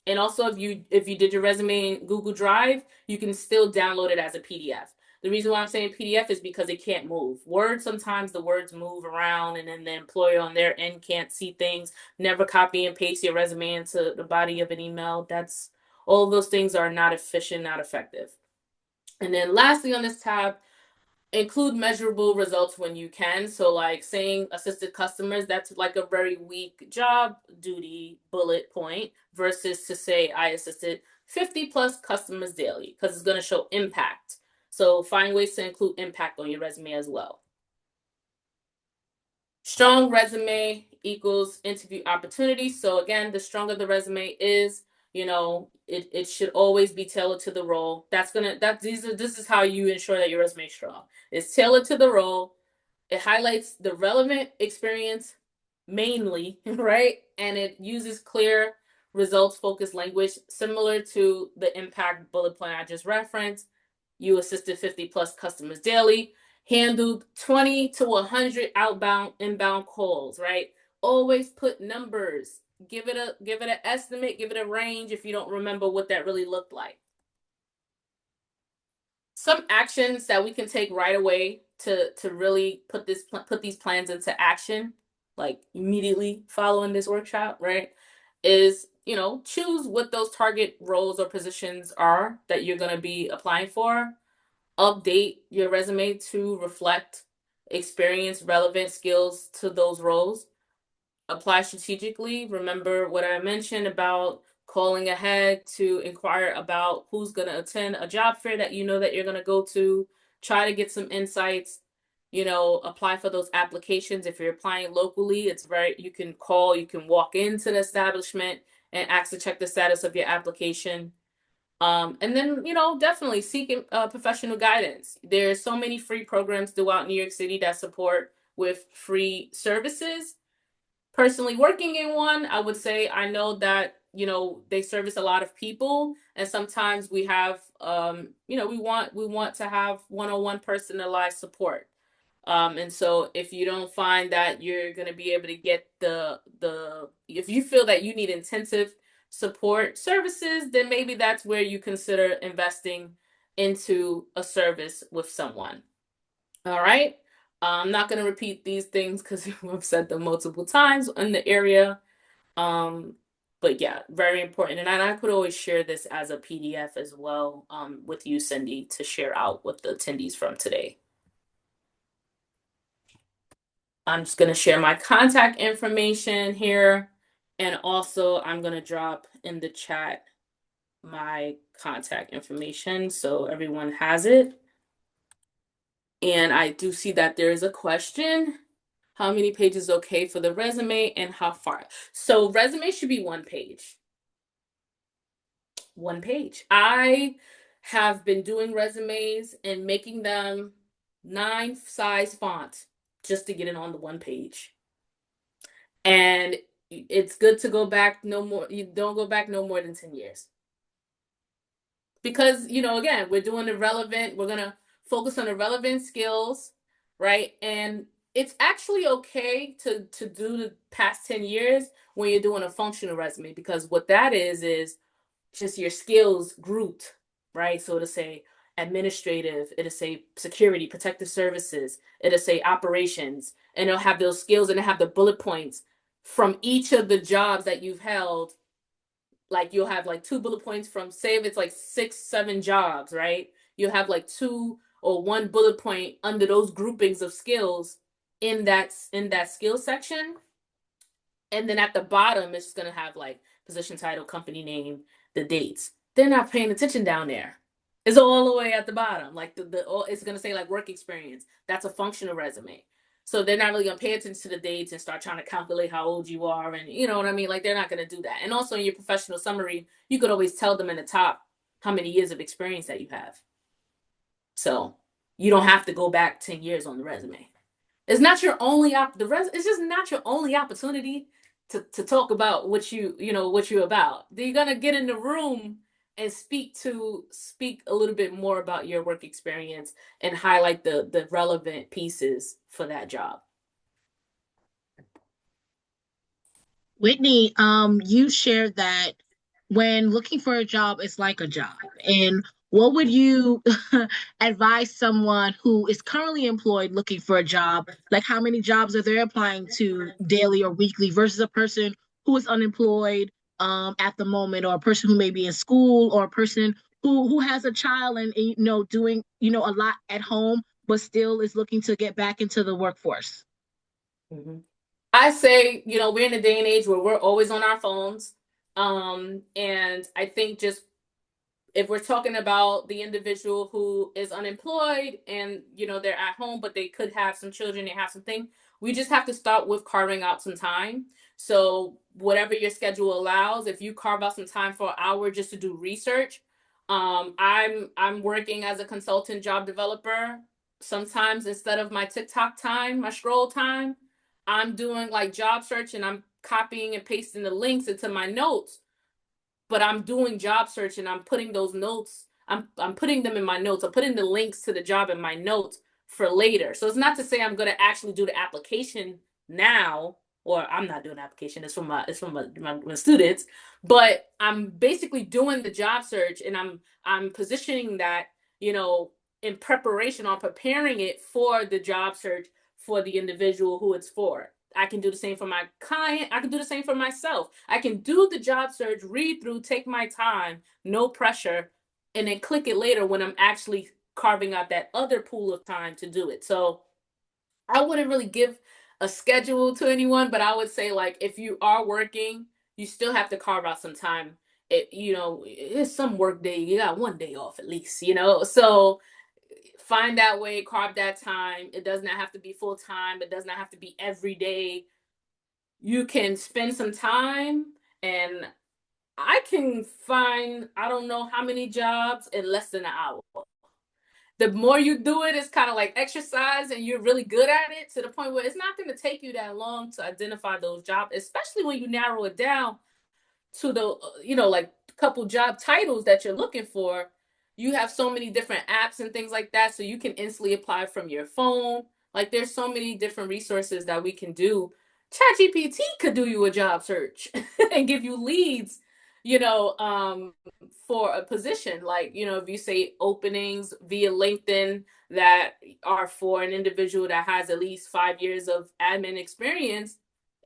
And also, if you did your resume in Google Drive, you can still download it as a PDF. The reason why I'm saying PDF is because it can't move. Word, sometimes the words move around, and then the employer on their end can't see things. Never copy and paste your resume into the body of an email. That's all of those things are not efficient, not effective. And then lastly on this tab, include measurable results when you can. So like saying assisted customers, that's like a very weak job duty bullet point versus to say I assisted 50 plus customers daily because it's going to show impact. So find ways to include impact on your resume as well. Strong resume equals interview opportunity. So again, the stronger the resume is, it should always be tailored to the role. This is how you ensure that your resume is strong. It's tailored to the role. It highlights the relevant experience mainly, right? And it uses clear results focused language similar to the impact bullet point I just referenced. You assisted 50 plus customers daily, handled 20 to 100 outbound inbound calls, right? Always put numbers. Give it an estimate, give it a range if you don't remember what that really looked like. Some actions that we can take right away to really put these plans into action, like immediately following this workshop, right? Is choose what those target roles or positions are that you're going to be applying for. Update your resume to reflect experience, relevant skills to those roles. Apply strategically. Remember what I mentioned about calling ahead to inquire about who's going to attend a job fair that that you're going to go to. Try to get some insights. Apply for those applications. If you're applying locally, you can call, you can walk into the establishment and ask to check the status of your application. And then, definitely seek professional guidance. There's so many free programs throughout New York City that support with free services. Personally working in one, I would say I know that, they service a lot of people, and sometimes we have, we want to have one-on-one personalized support. And so if you don't find that you're going to be able to get if you feel that you need intensive support services, then maybe that's where you consider investing into a service with someone. All right. I'm not going to repeat these things because we've said them multiple times in the area. But yeah, very important. And I could always share this as a PDF as well with you, Cindy, to share out with the attendees from today. I'm just going to share my contact information here. And also I'm going to drop in the chat my contact information so everyone has it. And I do see that there is a question. How many pages okay for the resume and how far? So resume should be 1 page. One page. I have been doing resumes and making them 9 size font just to get it on the one page. And it's good to go back no more. You don't go back no more than 10 years. Because, again, we're doing the relevant, we're going to focus on the relevant skills, right? And it's actually okay to do the past 10 years when you're doing a functional resume, because what that is just your skills grouped, right? So it'll say administrative, it'll say security, protective services, it'll say operations, and it'll have those skills and it'll have the bullet points from each of the jobs that you've held. Like you'll have like 2 bullet points from, say if it's like 6, 7 jobs, right? You'll have like 2 or 1 bullet point under those groupings of skills in that skill section. And then at the bottom, it's just gonna have like position title, company name, the dates. They're not paying attention down there. It's all the way at the bottom. Like it's gonna say like work experience. That's a functional resume. So they're not really gonna pay attention to the dates and start trying to calculate how old you are, and you know what I mean. Like they're not gonna do that. And also in your professional summary, you could always tell them in the top how many years of experience that you have. So you don't have to go back 10 years on the resume. It's not your only it's just not your only opportunity to talk about what you're about. You're gonna get in the room and speak a little bit more about your work experience and highlight the relevant pieces for that job. Whitney, you shared that when looking for a job, it's like a job. And what would you advise someone who is currently employed looking for a job? Like, how many jobs are they applying to daily or weekly versus a person who is unemployed at the moment, or a person who may be in school, or a person who has a child and doing a lot at home, but still is looking to get back into the workforce? Mm-hmm. I say, we're in a day and age where we're always on our phones. And I think just if we're talking about the individual who is unemployed and they're at home but they could have some children, they have something, we just have to start with carving out some time. So whatever your schedule allows, if you carve out some time for an hour just to do research. I'm working as a consultant job developer. Sometimes instead of my TikTok time, my scroll time, I'm doing like job search and I'm copying and pasting the links into my notes, but I'm doing job search and I'm putting those notes, I'm putting them in my notes. I'm putting the links to the job in my notes for later. So it's not to say I'm going to actually do the application now, or I'm not doing the application. It's from my students, but I'm basically doing the job search and I'm positioning that, in preparation on preparing it for the job search for the individual who it's for. I can do the same for my client. I can do the same for myself. I can do the job search, read through, take my time, no pressure, and then click it later when I'm actually carving out that other pool of time to do it. So I wouldn't really give a schedule to anyone, but I would say like if you are working, you still have to carve out some time. It's some work day. You got one day off at least. So find that way, carve that time. It does not have to be full time. It does not have to be every day. You can spend some time, and I can find I don't know how many jobs in less than an hour. The more you do it, it's kind of like exercise and you're really good at it to the point where it's not going to take you that long to identify those jobs, especially when you narrow it down to the like couple job titles that you're looking for. You have so many different apps and things like that, so you can instantly apply from your phone. Like there's so many different resources that we can do. ChatGPT could do you a job search and give you leads, you know um for a position. Like, if you say openings via LinkedIn that are for an individual that has at least 5 years of admin experience,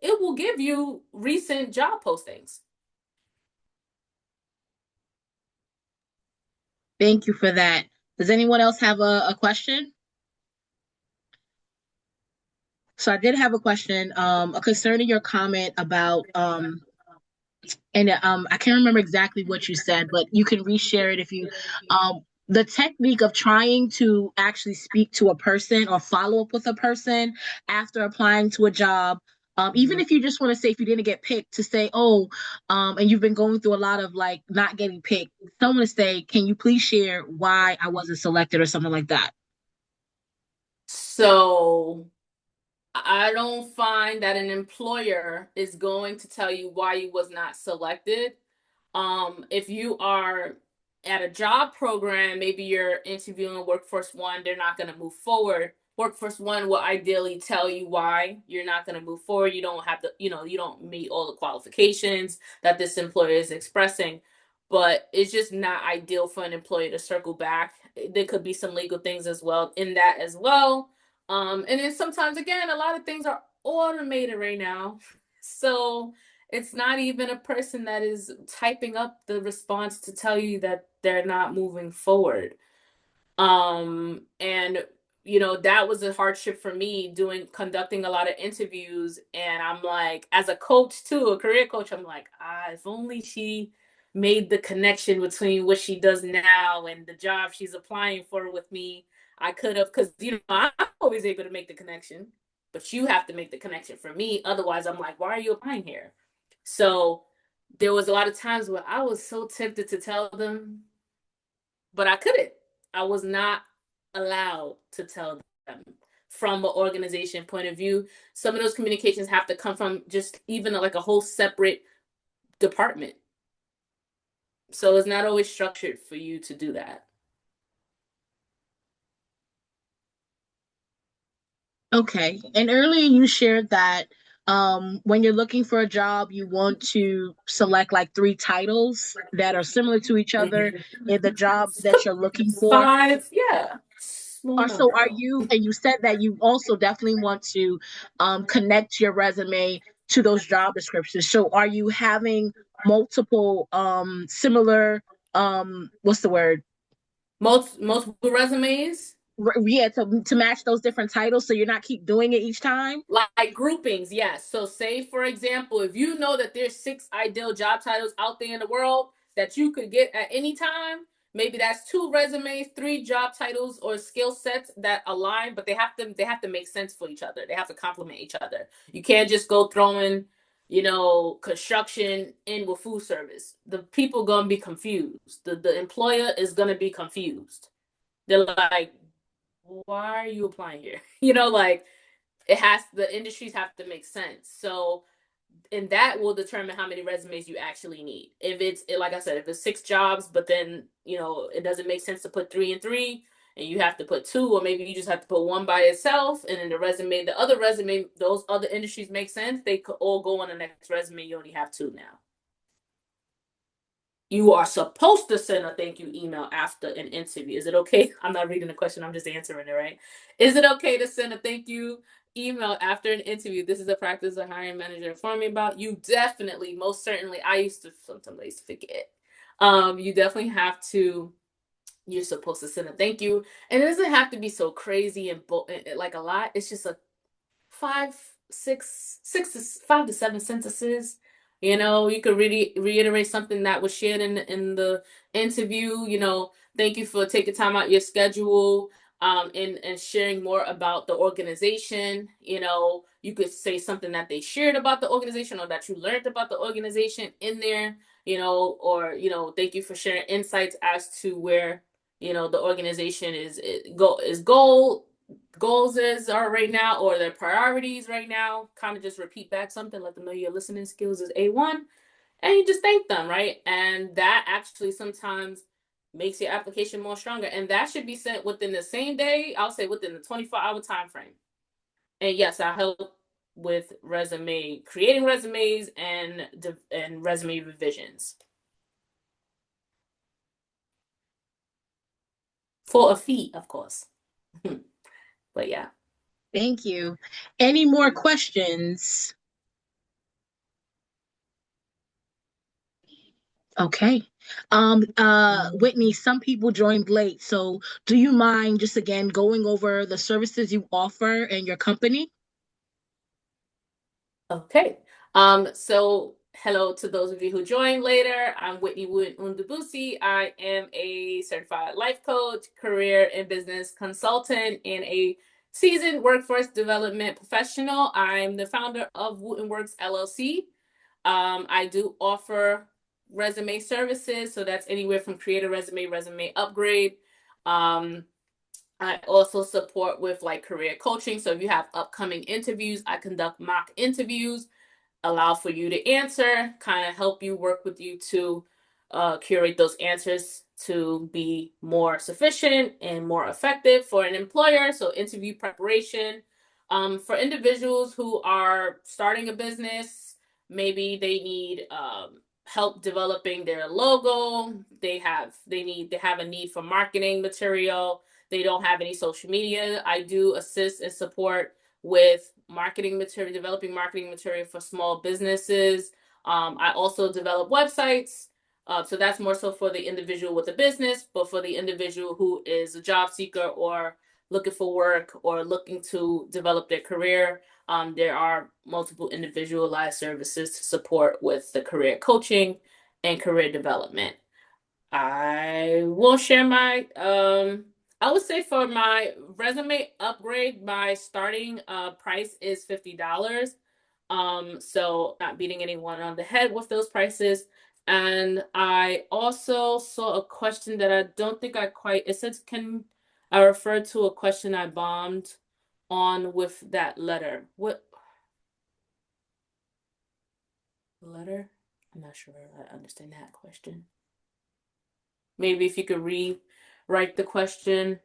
it will give you recent job postings. Thank you for that. Does anyone else have a question? So I did have a question concerning your comment about and I can't remember exactly what you said, but you can reshare it if you the technique of trying to actually speak to a person or follow up with a person after applying to a job. Even Mhm. if you just want to say if you didn't get picked, to say, oh, and you've been going through a lot of like not getting picked, someone to say, can you please share why I wasn't selected or something like that? So I don't find that an employer is going to tell you why you was not selected. If you are at a job program, maybe you're interviewing Workforce One, they're not going to move forward. Workforce One will ideally tell you why you're not going to move forward. You don't have to, you don't meet all the qualifications that this employer is expressing. But it's just not ideal for an employer to circle back. There could be some legal things as well in that as well. And then sometimes, again, a lot of things are automated right now. So it's not even a person that is typing up the response to tell you that they're not moving forward. And that was a hardship for me doing conducting a lot of interviews. And I'm like, as a coach too, a career coach, I'm like, if only she made the connection between what she does now and the job she's applying for with me. I could have, because I'm always able to make the connection, but you have to make the connection for me. Otherwise, I'm like, why are you applying here? So there was a lot of times where I was so tempted to tell them, but I couldn't. I was not allowed to tell them from an organization point of view. Some of those communications have to come from just even like a whole separate department. So it's not always structured for you to do that. Okay. And earlier you shared that when you're looking for a job, you want to select like three titles that are similar to each other in the job that you're looking for. Five, yeah. Small Or so are number. you, and you said that you also definitely want to connect your resume to those job descriptions. So are you having multiple similar what's the word? Multiple resumes. Yeah, to match those different titles so you're not keep doing it each time? Like groupings, yes. So say for example, if you know that there's 6 ideal job titles out there in the world that you could get at any time, maybe that's 2 resumes, 3 job titles or skill sets that align, but they have to make sense for each other. They have to complement each other. You can't just go throwing, construction in with food service. The people gonna be confused. The employer is gonna be confused. They're like, why are you applying here? Like the industries have to make sense. So and that will determine how many resumes you actually need. If it's like I said, if it's 6 jobs, but then it doesn't make sense to put 3 and 3, and you have to put 2, or maybe you just have to put one by itself, and then the other resume, those other industries make sense. They could all go on the next resume. You only have 2 now. You are supposed to send a thank you email after an interview. Is it okay? I'm not reading the question, I'm just answering it, right? Is it okay to send a thank you email after an interview? This is a practice a hiring manager informed me about. You definitely, most certainly, sometimes I used to forget. You definitely have to, you're supposed to send a thank you. And it doesn't have to be so crazy and like a lot. It's just a 5 to 7 sentences. You could really reiterate something that was shared in the interview. Thank you for taking time out your schedule, and sharing more about the organization. You could say something that they shared about the organization or that you learned about the organization in there. Or thank you for sharing insights as to where the organization is goals are right now, or their priorities right now. Kind of just repeat back something, let them know your listening skills is A1, and you just thank them, right? And that actually sometimes makes your application more stronger. And that should be sent within the same day, I'll say within the 24-hour time frame. And yes, I help with creating resumes and resume revisions for a fee, of course. But yeah. Thank you. Any more questions? Okay. Whitney, some people joined late, so do you mind just again going over the services you offer and your company? Okay. So hello to those of you who joined later. I'm Whitney Wood Undubusi. I am a certified life coach, career and business consultant, and a seasoned workforce development professional. I'm the founder of Wooten Works LLC. I do offer resume services, so that's anywhere from create a resume, resume upgrade. Um, I also support with like career coaching. So if you have upcoming interviews, I conduct mock interviews, allow for you to answer, kind of help you, work with you to curate those answers to be more sufficient and more effective for an employer. So interview preparation. For individuals who are starting a business, maybe they need help developing their logo. They have a need for marketing material. They don't have any social media. I do assist and support with marketing material, developing marketing material for small businesses. I also develop websites. So that's more so for the individual with a business, but for the individual who is a job seeker or looking for work or looking to develop their career, there are multiple individualized services to support with the career coaching and career development. I will share my I would say for my resume upgrade, my starting price is $50. So not beating anyone on the head with those prices. And I also saw a question that I don't think I quite, it says, can I refer to a question I bombed on with that letter? What letter? I'm not sure I understand that question. Maybe if you could rewrite the question.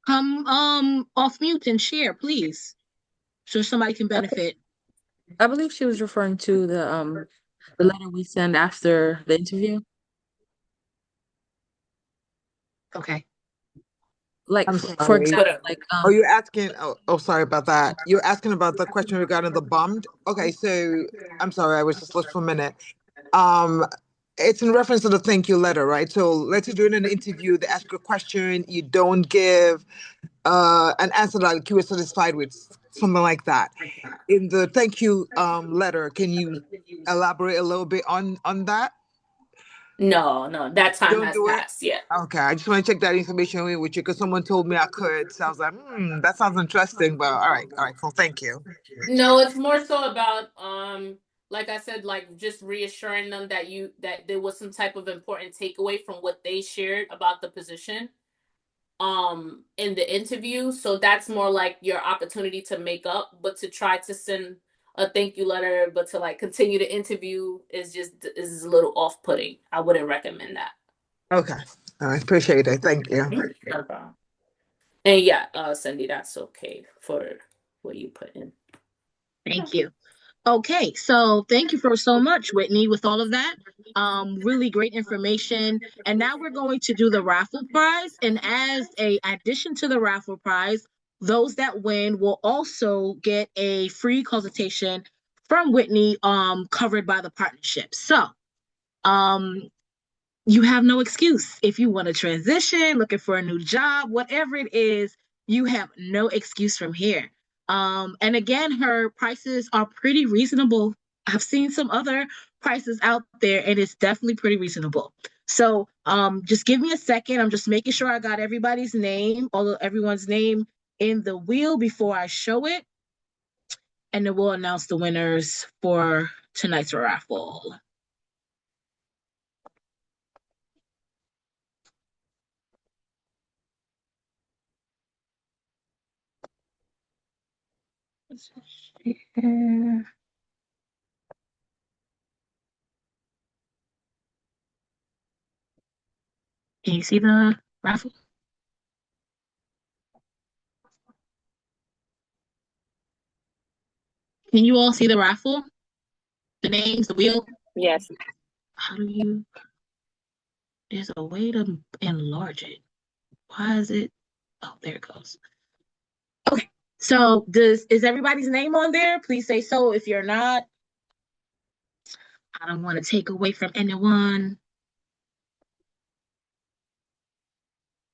Come off mute and share, please, so somebody can benefit. I believe she was referring to the letter we send after the interview. Okay. Like I'm for sorry. example, Whatever. like Oh, you're asking, sorry about that. You're asking about the question regarding the bummed. Okay, so I'm sorry, I was just lost for a minute. Um, it's in reference to the thank you letter, right? So let's say during an interview, they ask you a question, you don't give an answer like you were satisfied with, something like that. In the thank you letter, can you elaborate a little bit on that? No, that You time don't has do it? passed. Yeah. Okay, I just want to check that information with you because someone told me I could. So I was like, that sounds interesting. But all right, cool. Thank you. No, it's more so about like I said, like just reassuring them that there was some type of important takeaway from what they shared about the position in the interview. So that's more like your opportunity to make up, but to try to send a thank you letter, but to like continue the interview is a little off-putting. I wouldn't recommend that. Okay, all right, appreciate it. Thank you. No problem. And yeah, Cindy, that's okay for what you put in. Thank you. Okay, so thank you for so much, Whitney, with all of that. Really great information. And now we're going to do the raffle prize. And as a addition to the raffle prize, those that win will also get a free consultation from Whitney, covered by the partnership. So, um, you have no excuse. If you want to transition, looking for a new job, whatever it is, you have no excuse from here. And again, her prices are pretty reasonable. I've seen some other prices out there, and it's definitely pretty reasonable. So just give me a second. I'm just making sure I got everybody's name, everyone's name in the wheel before I show it. And then we'll announce the winners for tonight's raffle. Can you see the raffle? Can you all see the raffle? The names, the wheel? Yes. How do you? There's a way to enlarge it. Why is it? Oh, there it goes. Okay. So is everybody's name on there? Please say so. If you're not, I don't want to take away from anyone.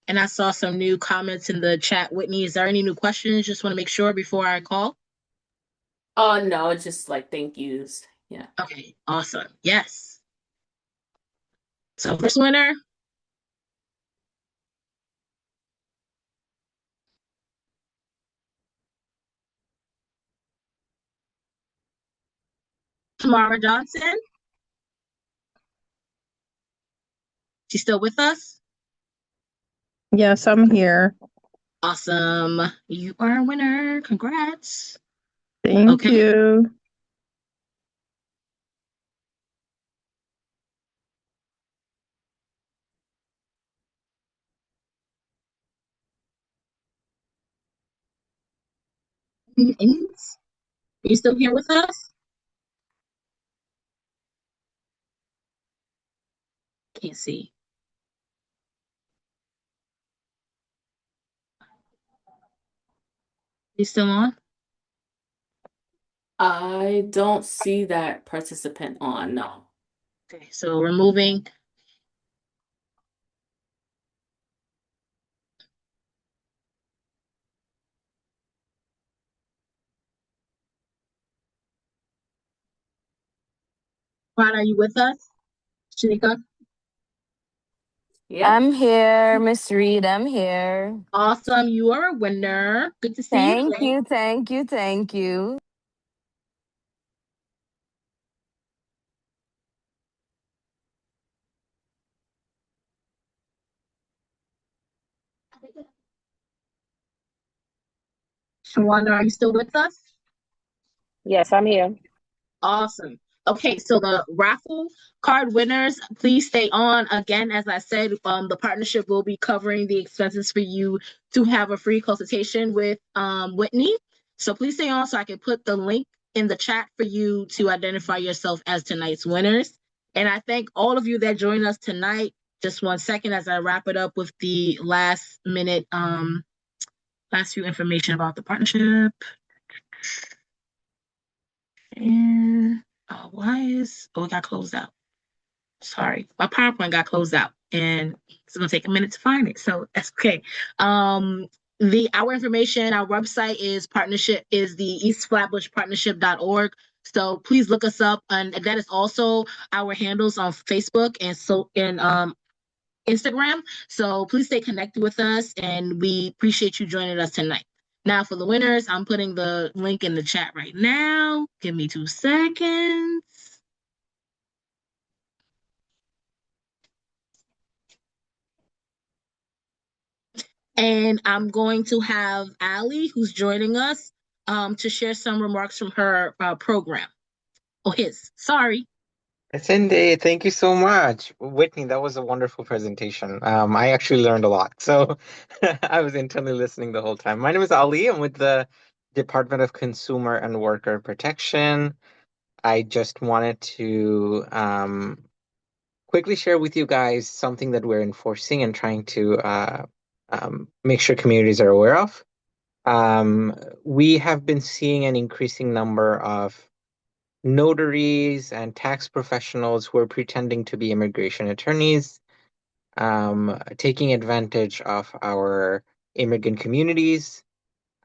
And I saw some new comments in the chat. Whitney, is there any new questions? Just want to make sure before I call. Oh no, it's just like thank yous. Yeah. Okay, awesome. Yes. So first winner, Tamara Johnson. She's still with us? Yes, I'm here. Awesome. You are a winner. Congrats. Thank Okay. you. Are you still here with us? Can't see. You still on? I don't see that participant on, no. Okay, so removing. Ron, are you with us? Shanika? Yeah. I'm here, Miss Reed. I'm here. Awesome. You are a winner. Good to see you Thank today. you, thank you, thank you. Shawanda, are you still with us? Yes, I'm here. Awesome. Okay, so the raffle card winners, please stay on. Again, as I said, the partnership will be covering the expenses for you to have a free consultation with Whitney. So please stay on so I can put the link in the chat for you to identify yourself as tonight's winners. And I thank all of you that joined us tonight. Just 1 second as I wrap it up with the last minute, last few information about the partnership. And it got closed out. Sorry, my PowerPoint got closed out, and it's gonna take a minute to find it. So that's okay. Our information, our website is the eastflatbushpartnership.org. So please look us up, and that is also our handles on Facebook and Instagram. So please stay connected with us, and we appreciate you joining us tonight. Now for the winners, I'm putting the link in the chat right now. Give me 2 seconds. And I'm going to have Allie, who's joining us, to share some remarks from her program. Oh, his. Sorry. Cindy, thank you so much. Whitney, that was a wonderful presentation. I actually learned a lot. So I was intently listening the whole time. My name is Ali. I'm with the Department of Consumer and Worker Protection. I just wanted to quickly share with you guys something that we're enforcing and trying to make sure communities are aware of. We have been seeing an increasing number of notaries and tax professionals who are pretending to be immigration attorneys, taking advantage of our immigrant communities.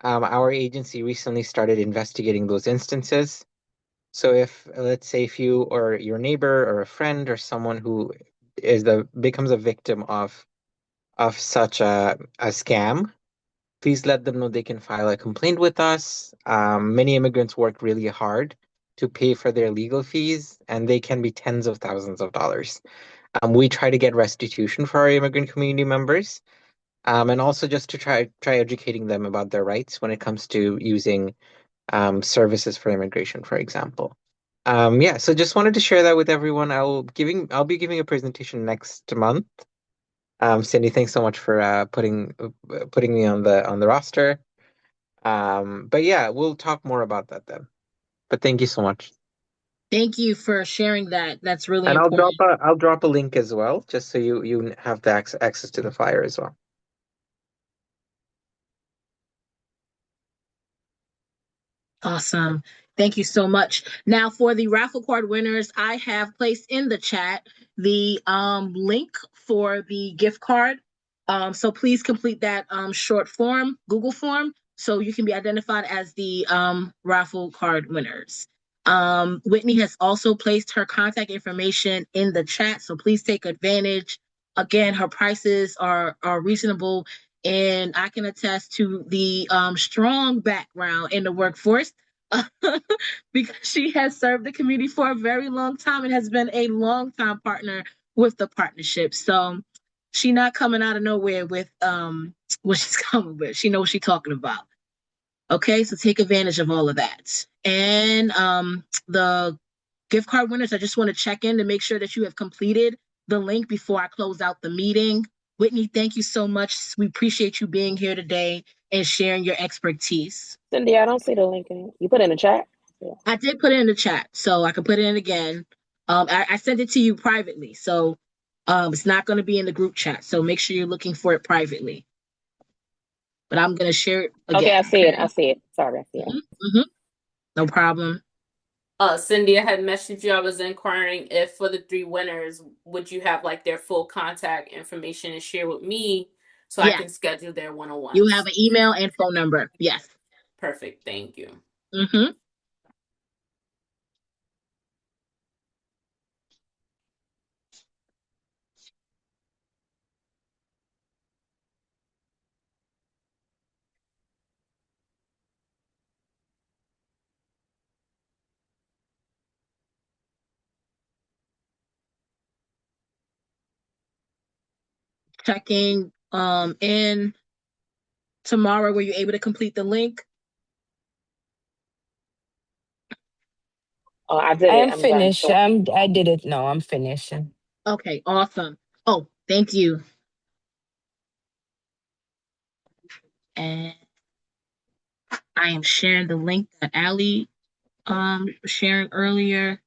Our agency recently started investigating those instances. So if, let's say, if you or your neighbor or a friend or someone who becomes a victim of such a scam, please let them know they can file a complaint with us. Many immigrants work really hard to pay for their legal fees, and they can be tens of thousands of dollars. We try to get restitution for our immigrant community members, and also just to try educating them about their rights when it comes to using services for immigration, for example. Yeah, so just wanted to share that with everyone. I'll be giving a presentation next month. Cindy, thanks so much for putting me on the roster. But yeah, we'll talk more about that then. But thank you so much. Thank you for sharing that. That's really And important. I'll drop a link as well, just so you have the access to the flyer as well. Awesome. Thank you so much. Now for the raffle card winners, I have placed in the chat the link for the gift card. So please complete that short form, Google form, so you can be identified as the raffle card winners. Whitney has also placed her contact information in the chat, so please take advantage. Again, her prices are reasonable, and I can attest to the strong background in the workforce because she has served the community for a very long time and has been a long time partner with the partnership. So she not coming out of nowhere with what she's coming with. She knows what she's talking about. Okay, so take advantage of all of that. And the gift card winners, I just want to check in to make sure that you have completed the link before I close out the meeting. Whitney, thank you so much. We appreciate you being here today and sharing your expertise. Cindy, I don't see the link in. You put it in the chat? Yeah. I did put it in the chat, so I can put it in again. I sent it to you privately, so it's not going to be in the group chat. So make sure you're looking for it privately. But I'm going to share it again. Okay, I see it. I see it. Sorry, I see it. Mm-hmm. No problem. Cindy, I had messaged you. I was inquiring if for the 3 winners, would you have like their full contact information and share with me so I can schedule their one-on-ones? You have an email and phone number. Yes. Perfect. Thank you. Mm-hmm. Checking in tomorrow. Were you able to complete the link? Oh, I did I it. am I'm done. finished. So I did it now. I'm finished. Okay, awesome. Oh, thank you. And I am sharing the link that Allie was sharing earlier.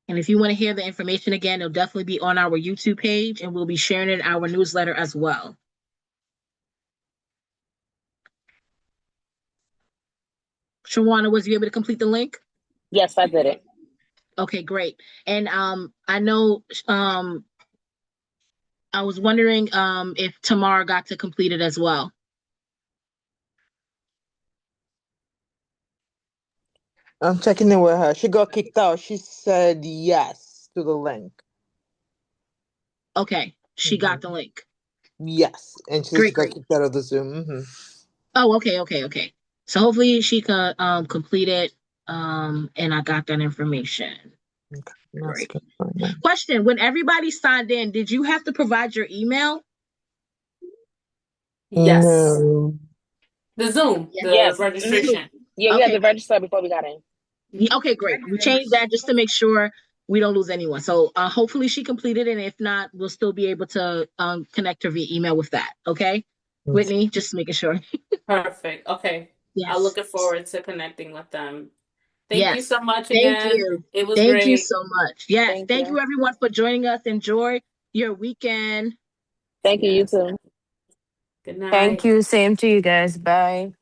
And if you want to hear the information again, it'll definitely be on our YouTube page, and we'll be sharing it in our newsletter as well. Shawana, was you able to complete the link? yes, I did it. Okay, great. And I know I was wondering if Tamara got to complete it as well. I'm checking in with her. She got kicked out. She said yes to the link. Okay, she got the link. Yes, and she said she got kicked out of the Zoom. Oh, okay. So hopefully she could complete it. And I got that information. Okay, Great. good. Right. Question: when everybody signed in, did you have to provide your email? Yes. No. The Zoom, the Yes. registration. Yeah, we had to register before we got in. Okay, great. We changed that just to make sure we don't lose anyone. So hopefully she completed it, and if not, we'll still be able to connect her via email with that. Okay, Whitney, just making sure. Perfect. Okay. Yes. I'm looking forward to connecting with them. Thank you so much Thank again. you. It was Thank great. you so much. Yes. Thank you everyone for joining us. Enjoy your weekend. Thank you, you too. Good night. Thank you. Same to you guys. Bye.